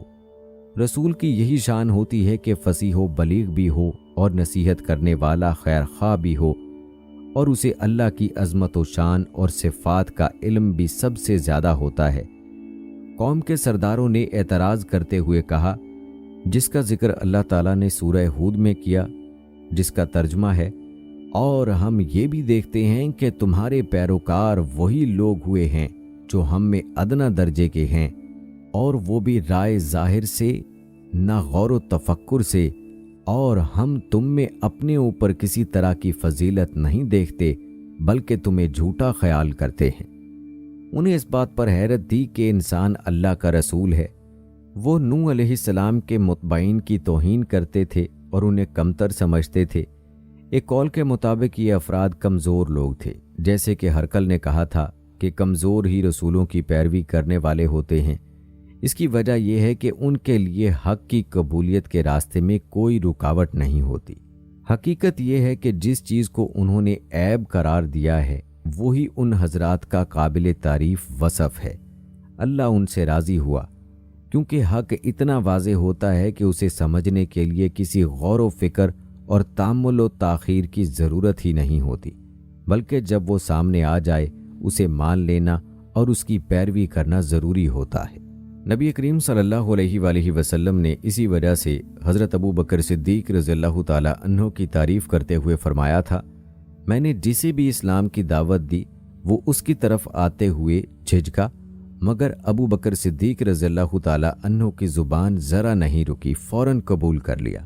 رسول کی یہی شان ہوتی ہے کہ فصیح و بلیغ بھی ہو اور نصیحت کرنے والا خیر خواہ بھی ہو، اور اسے اللہ کی عظمت و شان اور صفات کا علم بھی سب سے زیادہ ہوتا ہے۔ قوم کے سرداروں نے اعتراض کرتے ہوئے کہا، جس کا ذکر اللہ تعالیٰ نے سورہ ہود میں کیا، جس کا ترجمہ ہے، اور ہم یہ بھی دیکھتے ہیں کہ تمہارے پیروکار وہی لوگ ہوئے ہیں جو ہم میں ادنا درجے کے ہیں، اور وہ بھی رائے ظاہر سے، نہ غور و تفکر سے، اور ہم تم میں اپنے اوپر کسی طرح کی فضیلت نہیں دیکھتے، بلکہ تمہیں جھوٹا خیال کرتے ہیں۔ انہیں اس بات پر حیرت تھی کہ انسان اللہ کا رسول ہے۔ وہ نوح علیہ السلام کے متبعین کی توہین کرتے تھے اور انہیں کمتر سمجھتے تھے۔ ایک قول کے مطابق یہ افراد کمزور لوگ تھے، جیسے کہ ہرقل نے کہا تھا کہ کمزور ہی رسولوں کی پیروی کرنے والے ہوتے ہیں۔ اس کی وجہ یہ ہے کہ ان کے لیے حق کی قبولیت کے راستے میں کوئی رکاوٹ نہیں ہوتی۔ حقیقت یہ ہے کہ جس چیز کو انہوں نے عیب قرار دیا ہے وہی ان حضرات کا قابل تعریف وصف ہے۔ اللہ ان سے راضی ہوا، کیونکہ حق اتنا واضح ہوتا ہے کہ اسے سمجھنے کے لیے کسی غور و فکر اور تأمل و تاخیر کی ضرورت ہی نہیں ہوتی، بلکہ جب وہ سامنے آ جائے اسے مان لینا اور اس کی پیروی کرنا ضروری ہوتا ہے۔ نبی کریم صلی اللہ علیہ وآلہ وسلم نے اسی وجہ سے حضرت ابو بکر صدیق رضی اللہ تعالی عنہ کی تعریف کرتے ہوئے فرمایا تھا، میں نے جسے بھی اسلام کی دعوت دی وہ اس کی طرف آتے ہوئے جھجکا، مگر ابو بکر صدیق رضی اللہ تعالی عنہ کی زبان ذرا نہیں رکی، فوراً قبول کر لیا۔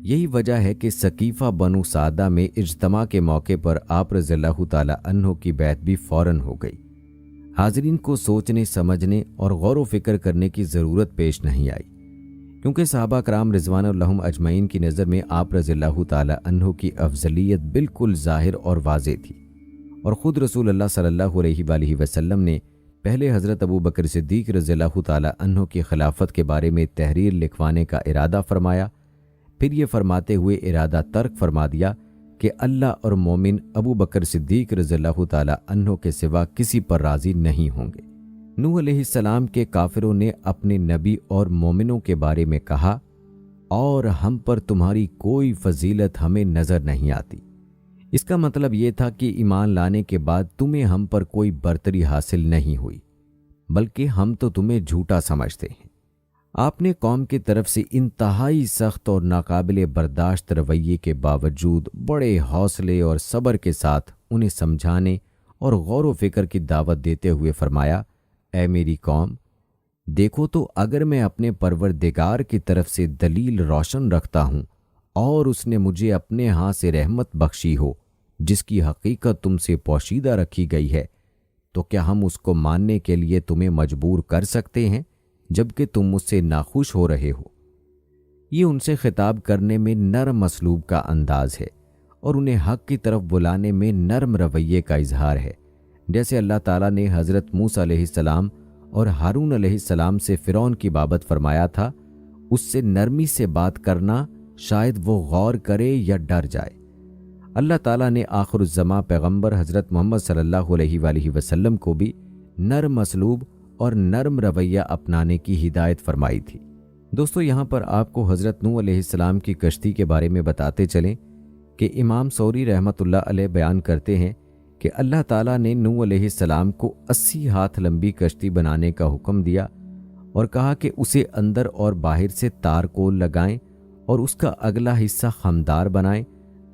یہی وجہ ہے کہ ثقیفہ بنو سعدہ میں اجتماع کے موقع پر آپ رضی اللہ تعالی عنہ کی بیعت بھی فوراً ہو گئی۔ حاضرین کو سوچنے، سمجھنے اور غور و فکر کرنے کی ضرورت پیش نہیں آئی۔ کیونکہ صحابہ کرام رضوان اللہم اجمعین کی نظر میں آپ رضی اللہ تعالی عنہ کی افضلیت بالکل ظاہر اور واضح تھی، اور خود رسول اللہ صلی اللہ علیہ وآلہ وسلم نے پہلے حضرت ابو بکر صدیق رضی اللہ تعالی عنہ کی خلافت کے بارے میں تحریر لکھوانے کا ارادہ فرمایا، پھر یہ فرماتے ہوئے ارادہ ترک فرما دیا کہ اللہ اور مومن ابو بکر صدیق رضی اللہ تعالی عنہ کے سوا کسی پر راضی نہیں ہوں گے۔ نوح علیہ السلام کے کافروں نے اپنے نبی اور مومنوں کے بارے میں کہا، اور ہم پر تمہاری کوئی فضیلت ہمیں نظر نہیں آتی۔ اس کا مطلب یہ تھا کہ ایمان لانے کے بعد تمہیں ہم پر کوئی برتری حاصل نہیں ہوئی، بلکہ ہم تو تمہیں جھوٹا سمجھتے ہیں۔ آپ نے قوم کی طرف سے انتہائی سخت اور ناقابل برداشت رویے کے باوجود بڑے حوصلے اور صبر کے ساتھ انہیں سمجھانے اور غور و فکر کی دعوت دیتے ہوئے فرمایا، اے میری قوم، دیکھو تو اگر میں اپنے پروردگار کی طرف سے دلیل روشن رکھتا ہوں اور اس نے مجھے اپنے ہاں سے رحمت بخشی ہو جس کی حقیقت تم سے پوشیدہ رکھی گئی ہے، تو کیا ہم اس کو ماننے کے لیے تمہیں مجبور کر سکتے ہیں جبکہ تم مجھ سے ناخوش ہو رہے ہو؟ یہ ان سے خطاب کرنے میں نرم اسلوب کا انداز ہے اور انہیں حق کی طرف بلانے میں نرم رویے کا اظہار ہے، جیسے اللہ تعالیٰ نے حضرت موسیٰ علیہ السلام اور ہارون علیہ السلام سے فرعون کی بابت فرمایا تھا، اس سے نرمی سے بات کرنا، شاید وہ غور کرے یا ڈر جائے۔ اللہ تعالیٰ نے آخر الزماں پیغمبر حضرت محمد صلی اللہ علیہ وآلہ وسلم کو بھی نرم اسلوب اور نرم رویہ اپنانے کی ہدایت فرمائی تھی۔ دوستو، یہاں پر آپ کو حضرت نوح علیہ السلام کی کشتی کے بارے میں بتاتے چلیں کہ امام سوری رحمۃ اللہ علیہ بیان کرتے ہیں کہ اللہ تعالیٰ نے نوح علیہ السلام کو 80 ہاتھ لمبی کشتی بنانے کا حکم دیا اور کہا کہ اسے اندر اور باہر سے تار کول لگائیں اور اس کا اگلا حصہ خمدار بنائیں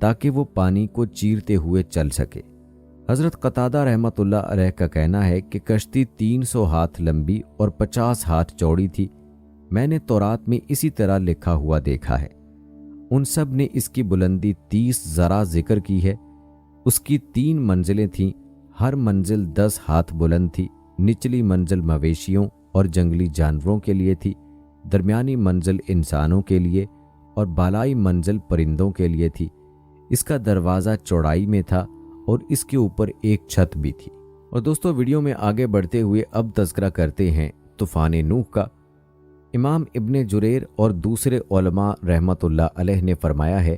تاکہ وہ پانی کو چیرتے ہوئے چل سکے۔ حضرت قتادہ رحمۃ اللہ علیہ کا کہنا ہے کہ کشتی 300 ہاتھ لمبی اور 50 ہاتھ چوڑی تھی۔ میں نے تورات میں اسی طرح لکھا ہوا دیکھا ہے۔ ان سب نے اس کی بلندی 30 ذرا ذکر کی ہے۔ اس کی 3 منزلیں تھیں، ہر منزل 10 ہاتھ بلند تھی۔ نچلی منزل مویشیوں اور جنگلی جانوروں کے لیے تھی، درمیانی منزل انسانوں کے لیے اور بالائی منزل پرندوں کے لیے تھی۔ اس کا دروازہ چوڑائی میں تھا اور اس کے اوپر ایک چھت بھی تھی۔ اور دوستو، ویڈیو میں آگے بڑھتے ہوئے اب تذکرہ کرتے ہیں طوفان نوح کا۔ امام ابن جریر اور دوسرے علماء رحمۃ اللہ علیہ نے فرمایا ہے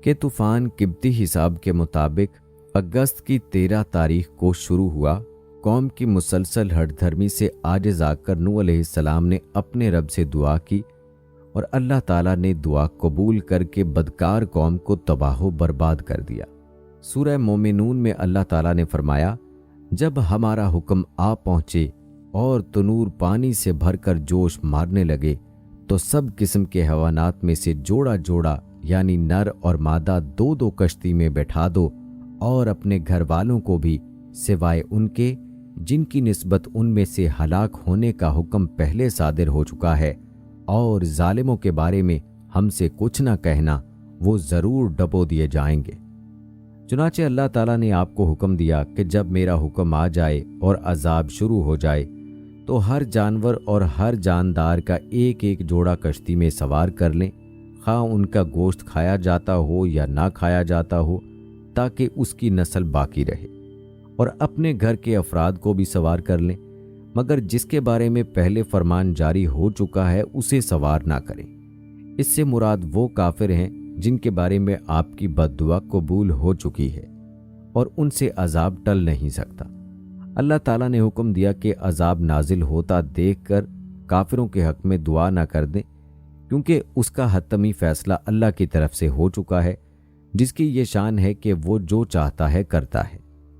کہ طوفان قبطی حساب کے مطابق اگست کی 13 تاریخ کو شروع ہوا۔ قوم کی مسلسل ہٹ دھرمی سے عاجز آ کر نوح علیہ السلام نے اپنے رب سے دعا کی اور اللہ تعالیٰ نے دعا قبول کر کے بدکار قوم کو تباہ و برباد کر دیا۔ سورہ مومنون میں اللہ تعالیٰ نے فرمایا، جب ہمارا حکم آ پہنچے اور تنور پانی سے بھر کر جوش مارنے لگے تو سب قسم کے حیوانات میں سے جوڑا جوڑا یعنی نر اور مادہ 2 کشتی میں بٹھا دو، اور اپنے گھر والوں کو بھی سوائے ان کے جن کی نسبت ان میں سے ہلاک ہونے کا حکم پہلے صادر ہو چکا ہے، اور ظالموں کے بارے میں ہم سے کچھ نہ کہنا، وہ ضرور ڈبو دیے جائیں گے۔ چنانچہ اللہ تعالیٰ نے آپ کو حکم دیا کہ جب میرا حکم آ جائے اور عذاب شروع ہو جائے تو ہر جانور اور ہر جاندار کا ایک ایک جوڑا کشتی میں سوار کر لیں، خواہ ان کا گوشت کھایا جاتا ہو یا نہ کھایا جاتا ہو، تاکہ اس کی نسل باقی رہے، اور اپنے گھر کے افراد کو بھی سوار کر لیں، مگر جس کے بارے میں پہلے فرمان جاری ہو چکا ہے اسے سوار نہ کریں۔ اس سے مراد وہ کافر ہیں جن کے بارے میں آپ کی بد دعا قبول ہو چکی ہے اور ان سے عذاب ٹل نہیں سکتا۔ اللہ تعالیٰ نے حکم دیا کہ عذاب نازل ہوتا دیکھ کر کافروں کے حق میں دعا نہ کر دیں، کیونکہ اس کا حتمی فیصلہ اللہ کی طرف سے ہو چکا ہے، جس کی یہ شان ہے کہ وہ جو چاہتا ہے کرتا ہے۔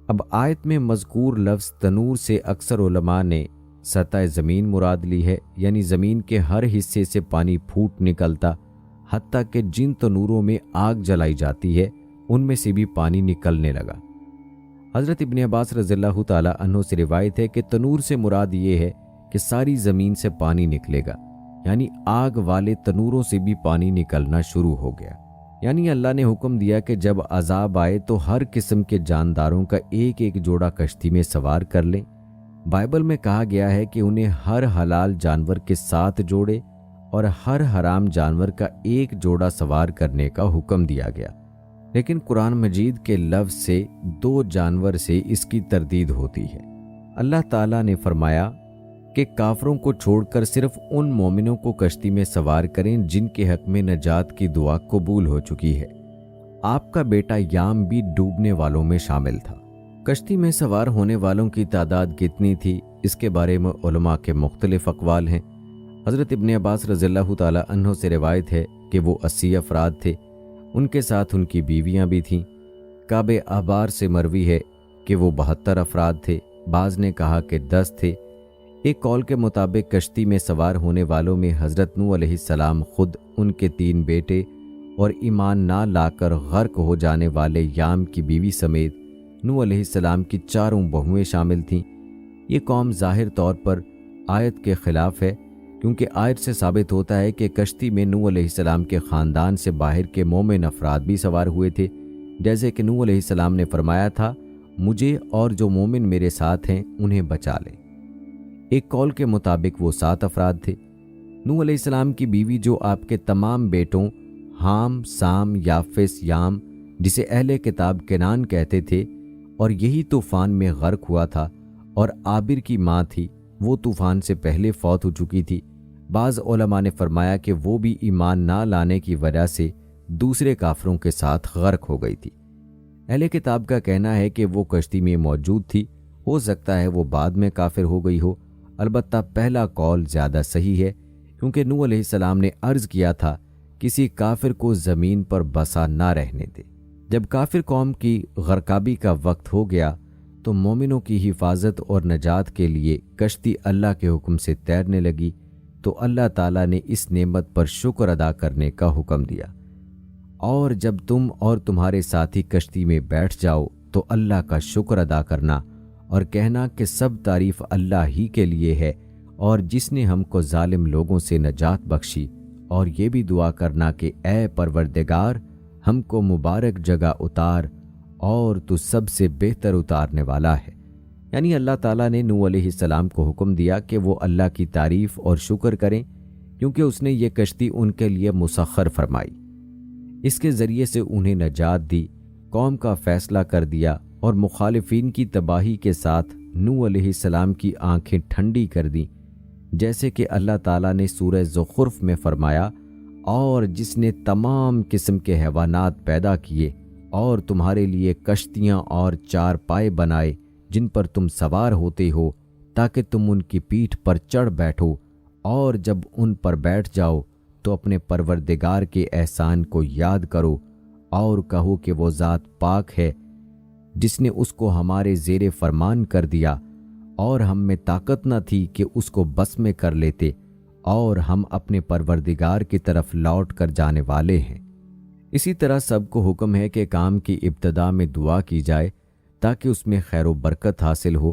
اب آیت میں مذکور لفظ تنور سے اکثر علماء نے سطح زمین مراد لی ہے، یعنی زمین کے ہر حصے سے پانی پھوٹ نکلتا، حتیٰ کہ جن تنوروں میں آگ جلائی جاتی ہے ان میں سے بھی پانی نکلنے لگا۔ حضرت ابن عباس رضی اللہ تعالی عنہ سے روایت ہے کہ تنور سے مراد یہ ہے کہ ساری زمین سے پانی نکلے گا، یعنی آگ والے تنوروں سے بھی پانی نکلنا شروع ہو گیا۔ یعنی اللہ نے حکم دیا کہ جب عذاب آئے تو ہر قسم کے جانداروں کا ایک ایک جوڑا کشتی میں سوار کر لیں۔ بائبل میں کہا گیا ہے کہ انہیں ہر حلال جانور کے 7 جوڑے اور ہر حرام جانور کا ایک جوڑا سوار کرنے کا حکم دیا گیا، لیکن قرآن مجید کے لفظ سے 2 جانور سے اس کی تردید ہوتی ہے۔ اللہ تعالیٰ نے فرمایا کہ کافروں کو چھوڑ کر صرف ان مومنوں کو کشتی میں سوار کریں جن کے حق میں نجات کی دعا قبول ہو چکی ہے۔ آپ کا بیٹا یام بھی ڈوبنے والوں میں شامل تھا۔ کشتی میں سوار ہونے والوں کی تعداد کتنی تھی، اس کے بارے میں علماء کے مختلف اقوال ہیں۔ حضرت ابن عباس رضی اللہ تعالی عنہ سے روایت ہے کہ وہ 80 افراد تھے، ان کے ساتھ ان کی بیویاں بھی تھیں۔ کعب احبار سے مروی ہے کہ وہ 72 افراد تھے، بعض نے کہا کہ 10 تھے۔ ایک قول کے مطابق کشتی میں سوار ہونے والوں میں حضرت نوح علیہ السلام خود، ان کے 3 بیٹے اور ایمان نہ لا کر غرق ہو جانے والے یام کی بیوی سمیت نوح علیہ السلام کی 4 بہویں شامل تھیں۔ یہ قوم ظاہر طور پر آیت کے خلاف ہے، کیونکہ آیت سے ثابت ہوتا ہے کہ کشتی میں نوح علیہ السلام کے خاندان سے باہر کے مومن افراد بھی سوار ہوئے تھے، جیسے کہ نوح علیہ السلام نے فرمایا تھا، مجھے اور جو مومن میرے ساتھ ہیں انہیں بچا لیں۔ ایک قول کے مطابق وہ 7 افراد تھے۔ نوح علیہ السلام کی بیوی جو آپ کے تمام بیٹوں حام، سام، یافس، یام، جسے اہل کتاب کنان کہتے تھے، اور یہی طوفان میں غرق ہوا تھا، اور عابر کی ماں تھی، وہ طوفان سے پہلے فوت ہو چکی تھی۔ بعض علماء نے فرمایا کہ وہ بھی ایمان نہ لانے کی وجہ سے دوسرے کافروں کے ساتھ غرق ہو گئی تھی۔ اہل کتاب کا کہنا ہے کہ وہ کشتی میں موجود تھی، ہو سکتا ہے وہ بعد میں کافر ہو گئی ہو، البتہ پہلا قول زیادہ صحیح ہے، کیونکہ نوح علیہ السلام نے عرض کیا تھا کسی کافر کو زمین پر بسا نہ رہنے دے۔ جب کافر قوم کی غرقابی کا وقت ہو گیا تو مومنوں کی حفاظت اور نجات کے لیے کشتی اللہ کے حکم سے تیرنے لگی، تو اللہ تعالیٰ نے اس نعمت پر شکر ادا کرنے کا حکم دیا، اور جب تم اور تمہارے ساتھی کشتی میں بیٹھ جاؤ تو اللہ کا شکر ادا کرنا اور کہنا کہ سب تعریف اللہ ہی کے لیے ہے، اور جس نے ہم کو ظالم لوگوں سے نجات بخشی، اور یہ بھی دعا کرنا کہ اے پروردگار ہم کو مبارک جگہ اتار، اور تو سب سے بہتر اتارنے والا ہے۔ یعنی اللہ تعالیٰ نے نوح علیہ السلام کو حکم دیا کہ وہ اللہ کی تعریف اور شکر کریں، کیونکہ اس نے یہ کشتی ان کے لیے مسخر فرمائی، اس کے ذریعے سے انہیں نجات دی، قوم کا فیصلہ کر دیا، اور مخالفین کی تباہی کے ساتھ نوح علیہ السلام کی آنکھیں ٹھنڈی کر دیں، جیسے کہ اللہ تعالیٰ نے سورہ زخرف میں فرمایا، اور جس نے تمام قسم کے حیوانات پیدا کیے اور تمہارے لیے کشتیاں اور 4 پائے بنائے جن پر تم سوار ہوتے ہو تاکہ تم ان کی پیٹھ پر چڑھ بیٹھو، اور جب ان پر بیٹھ جاؤ تو اپنے پروردگار کے احسان کو یاد کرو اور کہو کہ وہ ذات پاک ہے جس نے اس کو ہمارے زیر فرمان کر دیا، اور ہم میں طاقت نہ تھی کہ اس کو بس میں کر لیتے، اور ہم اپنے پروردگار کی طرف لوٹ کر جانے والے ہیں۔ اسی طرح سب کو حکم ہے کہ کام کی ابتدا میں دعا کی جائے تاکہ اس میں خیر و برکت حاصل ہو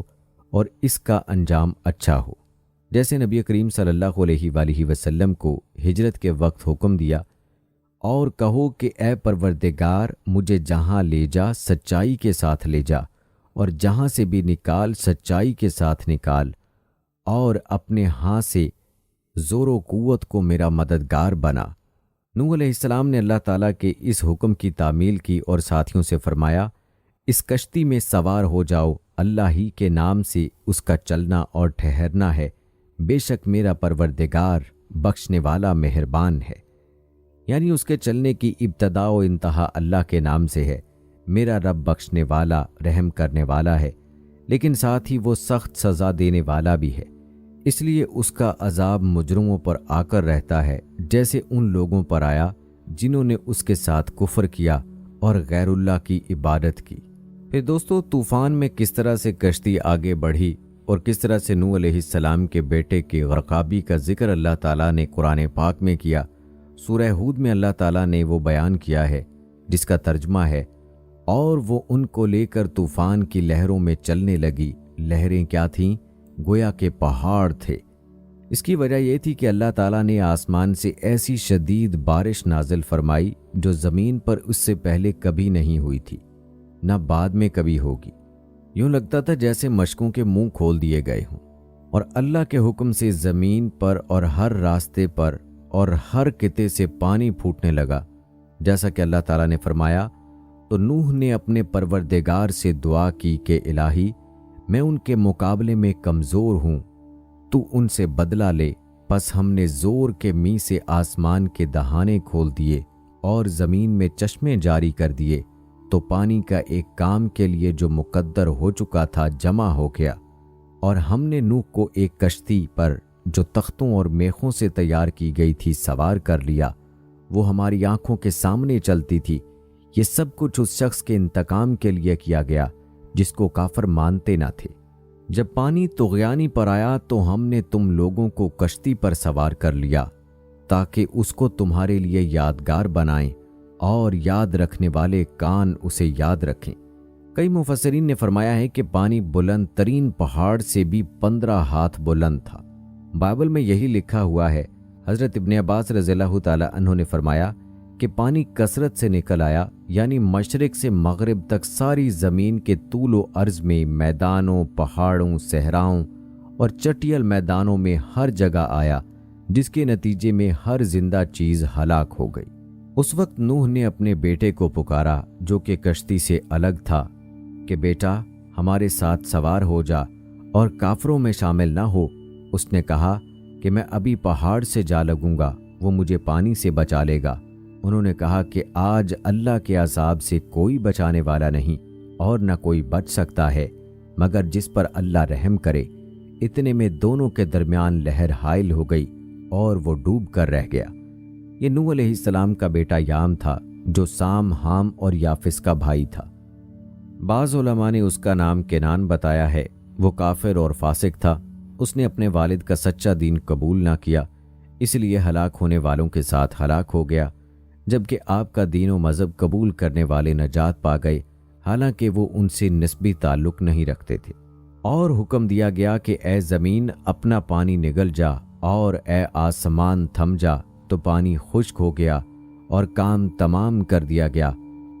اور اس کا انجام اچھا ہو، جیسے نبی کریم صلی اللہ علیہ وآلہ وسلم کو ہجرت کے وقت حکم دیا، اور کہو کہ اے پروردگار مجھے جہاں لے جا سچائی کے ساتھ لے جا، اور جہاں سے بھی نکال سچائی کے ساتھ نکال، اور اپنے ہاں سے زور و قوت کو میرا مددگار بنا۔ نوح علیہ السلام نے اللہ تعالیٰ کے اس حکم کی تعمیل کی اور ساتھیوں سے فرمایا، اس کشتی میں سوار ہو جاؤ، اللہ ہی کے نام سے اس کا چلنا اور ٹھہرنا ہے، بے شک میرا پروردگار بخشنے والا مہربان ہے۔ یعنی اس کے چلنے کی ابتدا و انتہا اللہ کے نام سے ہے، میرا رب بخشنے والا رحم کرنے والا ہے، لیکن ساتھ ہی وہ سخت سزا دینے والا بھی ہے، اس لیے اس کا عذاب مجرموں پر آ کر رہتا ہے، جیسے ان لوگوں پر آیا جنہوں نے اس کے ساتھ کفر کیا اور غیر اللہ کی عبادت کی۔ پھر دوستو، طوفان میں کس طرح سے کشتی آگے بڑھی اور کس طرح سے نوح علیہ السلام کے بیٹے کی غرقابی کا ذکر اللہ تعالیٰ نے قرآن پاک میں کیا۔ سورہ ہود میں اللہ تعالیٰ نے وہ بیان کیا ہے جس کا ترجمہ ہے، اور وہ ان کو لے کر طوفان کی لہروں میں چلنے لگی، لہریں کیا تھیں؟ گویا کے پہاڑ تھے۔ اس کی وجہ یہ تھی کہ اللہ تعالیٰ نے آسمان سے ایسی شدید بارش نازل فرمائی جو زمین پر اس سے پہلے کبھی نہیں ہوئی تھی، نہ بعد میں کبھی ہوگی۔ یوں لگتا تھا جیسے مشکوں کے منہ کھول دیے گئے ہوں، اور اللہ کے حکم سے زمین پر اور ہر راستے پر اور ہر قطعے سے پانی پھوٹنے لگا، جیسا کہ اللہ تعالیٰ نے فرمایا۔ تو نوح نے اپنے پروردگار سے دعا کی کہ الہی، میں ان کے مقابلے میں کمزور ہوں، تو ان سے بدلہ لے۔ پس ہم نے زور کے می سے آسمان کے دہانے کھول دیے اور زمین میں چشمے جاری کر دیے، تو پانی کا ایک کام کے لیے جو مقدر ہو چکا تھا جمع ہو گیا۔ اور ہم نے نوح کو ایک کشتی پر جو تختوں اور میخوں سے تیار کی گئی تھی سوار کر لیا، وہ ہماری آنکھوں کے سامنے چلتی تھی۔ یہ سب کچھ اس شخص کے انتقام کے لیے کیا گیا جس کو کافر مانتے نہ تھے۔ جب پانی طغیانی پر آیا تو ہم نے تم لوگوں کو کشتی پر سوار کر لیا تاکہ اس کو تمہارے لیے یادگار بنائیں اور یاد رکھنے والے کان اسے یاد رکھیں۔ کئی مفسرین نے فرمایا ہے کہ پانی بلند ترین پہاڑ سے بھی 15 ہاتھ بلند تھا۔ بائبل میں یہی لکھا ہوا ہے۔ حضرت ابن عباس رضی اللہ تعالی عنہ نے فرمایا کہ پانی کثرت سے نکل آیا، یعنی مشرق سے مغرب تک ساری زمین کے طول و عرض میں، میدانوں، پہاڑوں، صحراؤں اور چٹیل میدانوں میں ہر جگہ آیا، جس کے نتیجے میں ہر زندہ چیز ہلاک ہو گئی۔ اس وقت نوح نے اپنے بیٹے کو پکارا جو کہ کشتی سے الگ تھا کہ بیٹا ہمارے ساتھ سوار ہو جا اور کافروں میں شامل نہ ہو۔ اس نے کہا کہ میں ابھی پہاڑ سے جا لگوں گا، وہ مجھے پانی سے بچا لے گا۔ انہوں نے کہا کہ آج اللہ کے عذاب سے کوئی بچانے والا نہیں اور نہ کوئی بچ سکتا ہے مگر جس پر اللہ رحم کرے۔ اتنے میں دونوں کے درمیان لہر حائل ہو گئی اور وہ ڈوب کر رہ گیا۔ یہ نوح علیہ السلام کا بیٹا یام تھا جو سام، حام اور یافس کا بھائی تھا۔ بعض علماء نے اس کا نام کنان بتایا ہے۔ وہ کافر اور فاسق تھا۔ اس نے اپنے والد کا سچا دین قبول نہ کیا، اس لیے ہلاک ہونے والوں کے ساتھ ہلاک ہو گیا، جبکہ آپ کا دین و مذہب قبول کرنے والے نجات پا گئے، حالانکہ وہ ان سے نسبی تعلق نہیں رکھتے تھے۔ اور حکم دیا گیا کہ اے زمین اپنا پانی نگل جا اور اے آسمان تھم جا، تو پانی خشک ہو گیا اور کام تمام کر دیا گیا،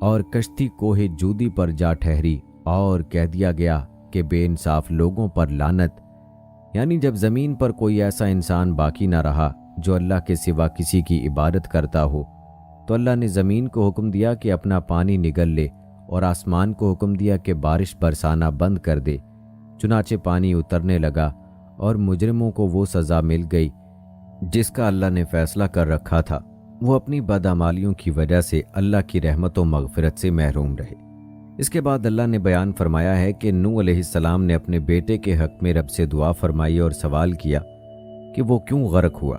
اور کشتی کوہ جودی پر جا ٹھہری، اور کہہ دیا گیا کہ بے انصاف لوگوں پر لعنت۔ یعنی جب زمین پر کوئی ایسا انسان باقی نہ رہا جو اللہ کے سوا کسی کی عبادت کرتا ہو، تو اللہ نے زمین کو حکم دیا کہ اپنا پانی نگل لے، اور آسمان کو حکم دیا کہ بارش برسانا بند کر دے۔ چنانچہ پانی اترنے لگا اور مجرموں کو وہ سزا مل گئی جس کا اللہ نے فیصلہ کر رکھا تھا۔ وہ اپنی بدعمالیوں کی وجہ سے اللہ کی رحمت و مغفرت سے محروم رہے۔ اس کے بعد اللہ نے بیان فرمایا ہے کہ نوح علیہ السلام نے اپنے بیٹے کے حق میں رب سے دعا فرمائی اور سوال کیا کہ وہ کیوں غرق ہوا۔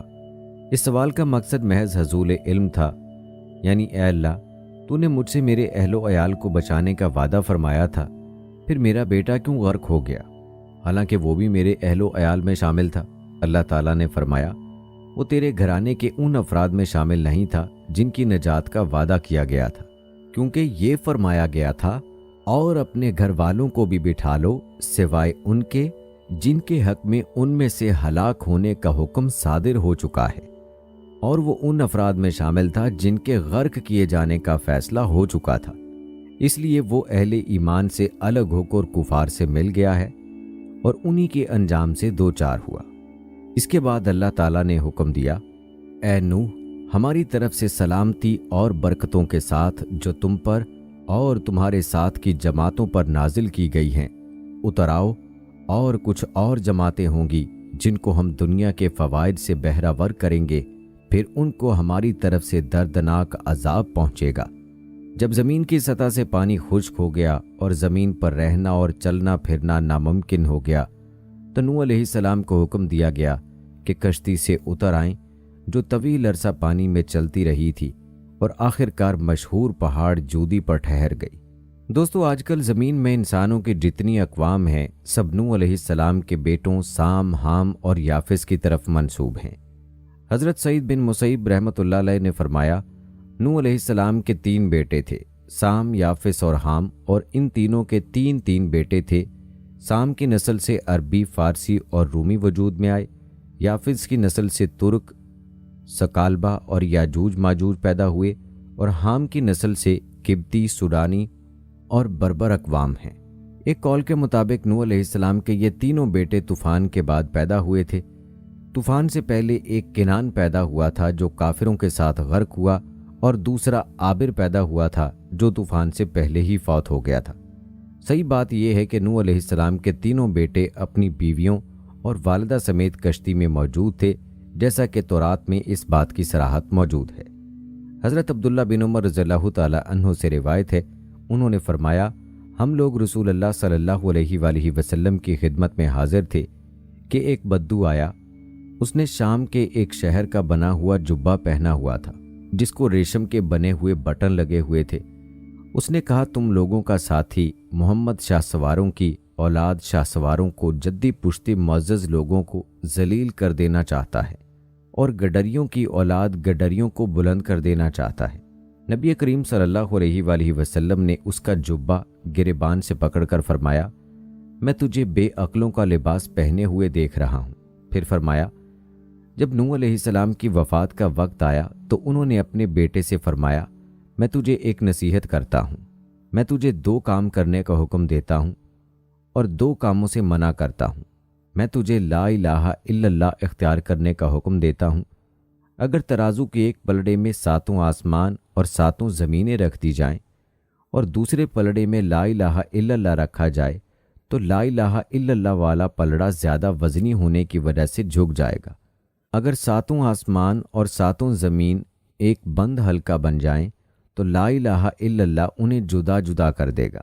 اس سوال کا مقصد محض حصول علم تھا، یعنی اے اللہ، تو نے مجھ سے میرے اہل و عیال کو بچانے کا وعدہ فرمایا تھا، پھر میرا بیٹا کیوں غرق ہو گیا، حالانکہ وہ بھی میرے اہل و عیال میں شامل تھا۔ اللہ تعالیٰ نے فرمایا وہ تیرے گھرانے کے ان افراد میں شامل نہیں تھا جن کی نجات کا وعدہ کیا گیا تھا، کیونکہ یہ فرمایا گیا تھا اور اپنے گھر والوں کو بھی بٹھا لو سوائے ان کے جن کے حق میں ان میں سے ہلاک ہونے کا حکم صادر ہو چکا ہے، اور وہ ان افراد میں شامل تھا جن کے غرق کیے جانے کا فیصلہ ہو چکا تھا، اس لیے وہ اہل ایمان سے الگ ہو کر کفار سے مل گیا ہے اور انہی کے انجام سے دوچار ہوا۔ اس کے بعد اللہ تعالیٰ نے حکم دیا، اے نوح، ہماری طرف سے سلامتی اور برکتوں کے ساتھ جو تم پر اور تمہارے ساتھ کی جماعتوں پر نازل کی گئی ہیں اتر آؤ، اور کچھ اور جماعتیں ہوں گی جن کو ہم دنیا کے فوائد سے بہرہ ور کریں گے، پھر ان کو ہماری طرف سے دردناک عذاب پہنچے گا۔ جب زمین کی سطح سے پانی خشک ہو گیا اور زمین پر رہنا اور چلنا پھرنا ناممکن ہو گیا، تو نوح علیہ السلام کو حکم دیا گیا کہ کشتی سے اتر آئیں، جو طویل عرصہ پانی میں چلتی رہی تھی اور آخرکار مشہور پہاڑ جودی پر ٹھہر گئی۔ دوستو، آج کل زمین میں انسانوں کی جتنی اقوام ہیں سب نوح علیہ السلام کے بیٹوں سام، حام اور یافس کی طرف منسوب ہیں۔ حضرت سعید بن مسیب رحمۃ اللہ علیہ نے فرمایا، نوح علیہ السلام کے 3 بیٹے تھے، سام، یافس اور حام، اور ان تینوں کے 3 بیٹے تھے۔ سام کی نسل سے عربی، فارسی اور رومی وجود میں آئے، یافس کی نسل سے ترک، سکالبہ اور یاجوج ماجوج پیدا ہوئے، اور حام کی نسل سے قبطی، سوڈانی اور بربر اقوام ہیں۔ ایک قول کے مطابق نوح علیہ السلام کے یہ تینوں بیٹے طوفان کے بعد پیدا ہوئے تھے۔ طوفان سے پہلے ایک کنان پیدا ہوا تھا جو کافروں کے ساتھ غرق ہوا، اور دوسرا عابر پیدا ہوا تھا جو طوفان سے پہلے ہی فوت ہو گیا تھا۔ صحیح بات یہ ہے کہ نوح علیہ السلام کے تینوں بیٹے اپنی بیویوں اور والدہ سمیت کشتی میں موجود تھے، جیسا کہ تورات میں اس بات کی صراحت موجود ہے۔ حضرت عبداللہ بن عمر رضی اللہ تعالی عنہ سے روایت ہے، انہوں نے فرمایا، ہم لوگ رسول اللہ صلی اللہ علیہ وآلہ وسلم کی خدمت میں حاضر تھے کہ ایک بدو آیا۔ اس نے شام کے ایک شہر کا بنا ہوا جبہ پہنا ہوا تھا جس کو ریشم کے بنے ہوئے بٹن لگے ہوئے تھے۔ اس نے کہا، تم لوگوں کا ساتھی محمد شاہ سواروں کی اولاد شاہ سواروں کو جدی پشتی معزز لوگوں کو ذلیل کر دینا چاہتا ہے، اور گڈریوں کی اولاد گڈریوں کو بلند کر دینا چاہتا ہے۔ نبی کریم صلی اللہ علیہ وآلہ وسلم نے اس کا جبہ گریبان سے پکڑ کر فرمایا، میں تجھے بے عقلوں کا لباس پہنے ہوئے دیکھ رہا ہوں۔ پھر فرمایا، جب نوح علیہ السلام کی وفات کا وقت آیا تو انہوں نے اپنے بیٹے سے فرمایا، میں تجھے ایک نصیحت کرتا ہوں، میں تجھے 2 کام کرنے کا حکم دیتا ہوں اور 2 کاموں سے منع کرتا ہوں۔ میں تجھے لا الہ الا اللہ اختیار کرنے کا حکم دیتا ہوں۔ اگر ترازو کے ایک پلڑے میں 7 آسمان اور 7 زمینیں رکھ دی جائیں اور دوسرے پلڑے میں لا الہ الا اللہ رکھا جائے تو لا الہ الا اللہ والا پلڑا زیادہ وزنی ہونے کی وجہ سے جھک جائے گا۔ اگر 7 آسمان اور 7 زمین ایک بند حلقہ بن جائیں تو لا الہ الا اللہ انہیں جدا جدا کر دے گا۔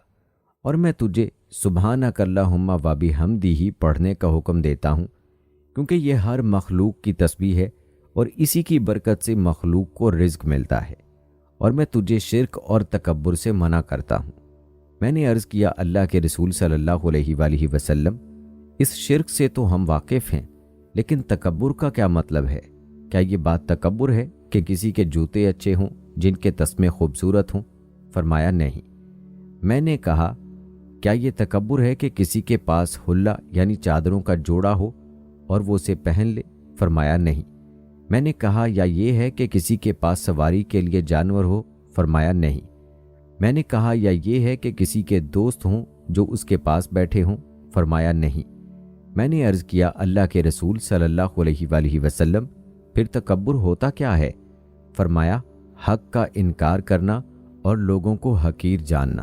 اور میں تجھے سبحانک اللہم و بحمدہ پڑھنے کا حکم دیتا ہوں، کیونکہ یہ ہر مخلوق کی تسبیح ہے اور اسی کی برکت سے مخلوق کو رزق ملتا ہے۔ اور میں تجھے شرک اور تکبر سے منع کرتا ہوں۔ میں نے عرض کیا، اللہ کے رسول صلی اللہ علیہ وآلہ وسلم، اس شرک سے تو ہم واقف ہیں، لیکن تکبر کا کیا مطلب ہے؟ کیا یہ بات تکبر ہے کہ کسی کے جوتے اچھے ہوں، جن کے تسمے خوبصورت ہوں؟ فرمایا نہیں۔ میں نے کہا، کیا یہ تکبر ہے کہ کسی کے پاس حلہ یعنی چادروں کا جوڑا ہو اور وہ اسے پہن لے؟ فرمایا نہیں۔ میں نے کہا، یا یہ ہے کہ کسی کے پاس سواری کے لیے جانور ہو؟ فرمایا نہیں۔ میں نے کہا، یا یہ ہے کہ کسی کے دوست ہوں جو اس کے پاس بیٹھے ہوں؟ فرمایا نہیں۔ میں نے عرض کیا، اللہ کے رسول صلی اللہ علیہ وآلہ وسلم، پھر تکبر ہوتا کیا ہے؟ فرمایا، حق کا انکار کرنا اور لوگوں کو حقیر جاننا۔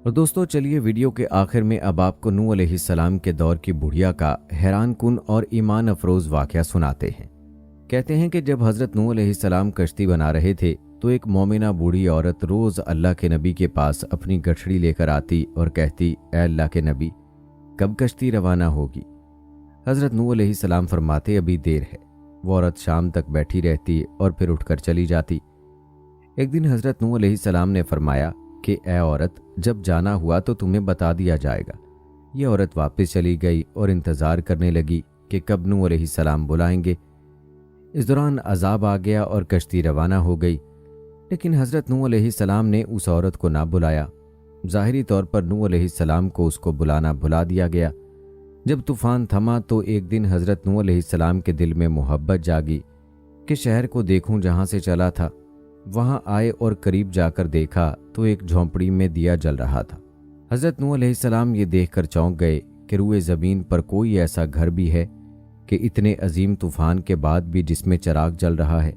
اور دوستو، چلیے ویڈیو کے آخر میں اب آپ کو نوح علیہ السلام کے دور کی بڑھیا کا حیران کن اور ایمان افروز واقعہ سناتے ہیں۔ کہتے ہیں کہ جب حضرت نوح علیہ السلام کشتی بنا رہے تھے تو ایک مومنہ بوڑھی عورت روز اللہ کے نبی کے پاس اپنی گٹھڑی لے کر آتی اور کہتی، اے اللہ کے نبی، کب کشتی روانہ ہوگی؟ حضرت نوح علیہ السلام فرماتے، ابھی دیر ہے۔ وہ عورت شام تک بیٹھی رہتی اور پھر اٹھ کر چلی جاتی۔ ایک دن حضرت نوح علیہ السلام نے فرمایا کہ اے عورت، جب جانا ہوا تو تمہیں بتا دیا جائے گا۔ یہ عورت واپس چلی گئی اور انتظار کرنے لگی کہ کب نوح علیہ السلام بلائیں گے۔ اس دوران عذاب آ گیا اور کشتی روانہ ہو گئی، لیکن حضرت نوح علیہ السلام نے اس عورت کو نہ بلایا۔ ظاہری طور پر نوح علیہ السلام کو اس کو بلانا بھلا دیا گیا۔ جب طوفان تھما تو ایک دن حضرت نوح علیہ السلام کے دل میں محبت جاگی کہ شہر کو دیکھوں جہاں سے چلا تھا۔ وہاں آئے اور قریب جا کر دیکھا تو ایک جھونپڑی میں دیا جل رہا تھا۔ حضرت نوح علیہ السلام یہ دیکھ کر چونک گئے کہ روئے زمین پر کوئی ایسا گھر بھی ہے کہ اتنے عظیم طوفان کے بعد بھی جس میں چراغ جل رہا ہے۔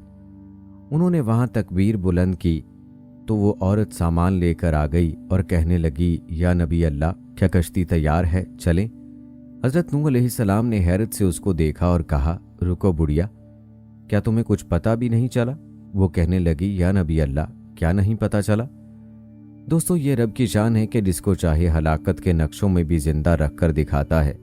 انہوں نے وہاں تکبیر بلند کی تو وہ عورت سامان لے کر آ گئی اور کہنے لگی، یا نبی اللہ، کیا کشتی تیار ہے؟ چلیں۔ حضرت نوح علیہ السلام نے حیرت سے اس کو دیکھا اور کہا، رکو بڑھیا، کیا تمہیں کچھ پتہ بھی نہیں چلا؟ وہ کہنے لگی، یا نبی اللہ، کیا نہیں پتہ چلا؟ دوستو، یہ رب کی شان ہے کہ جس کو چاہے ہلاکت کے نقشوں میں بھی زندہ رکھ کر دکھاتا ہے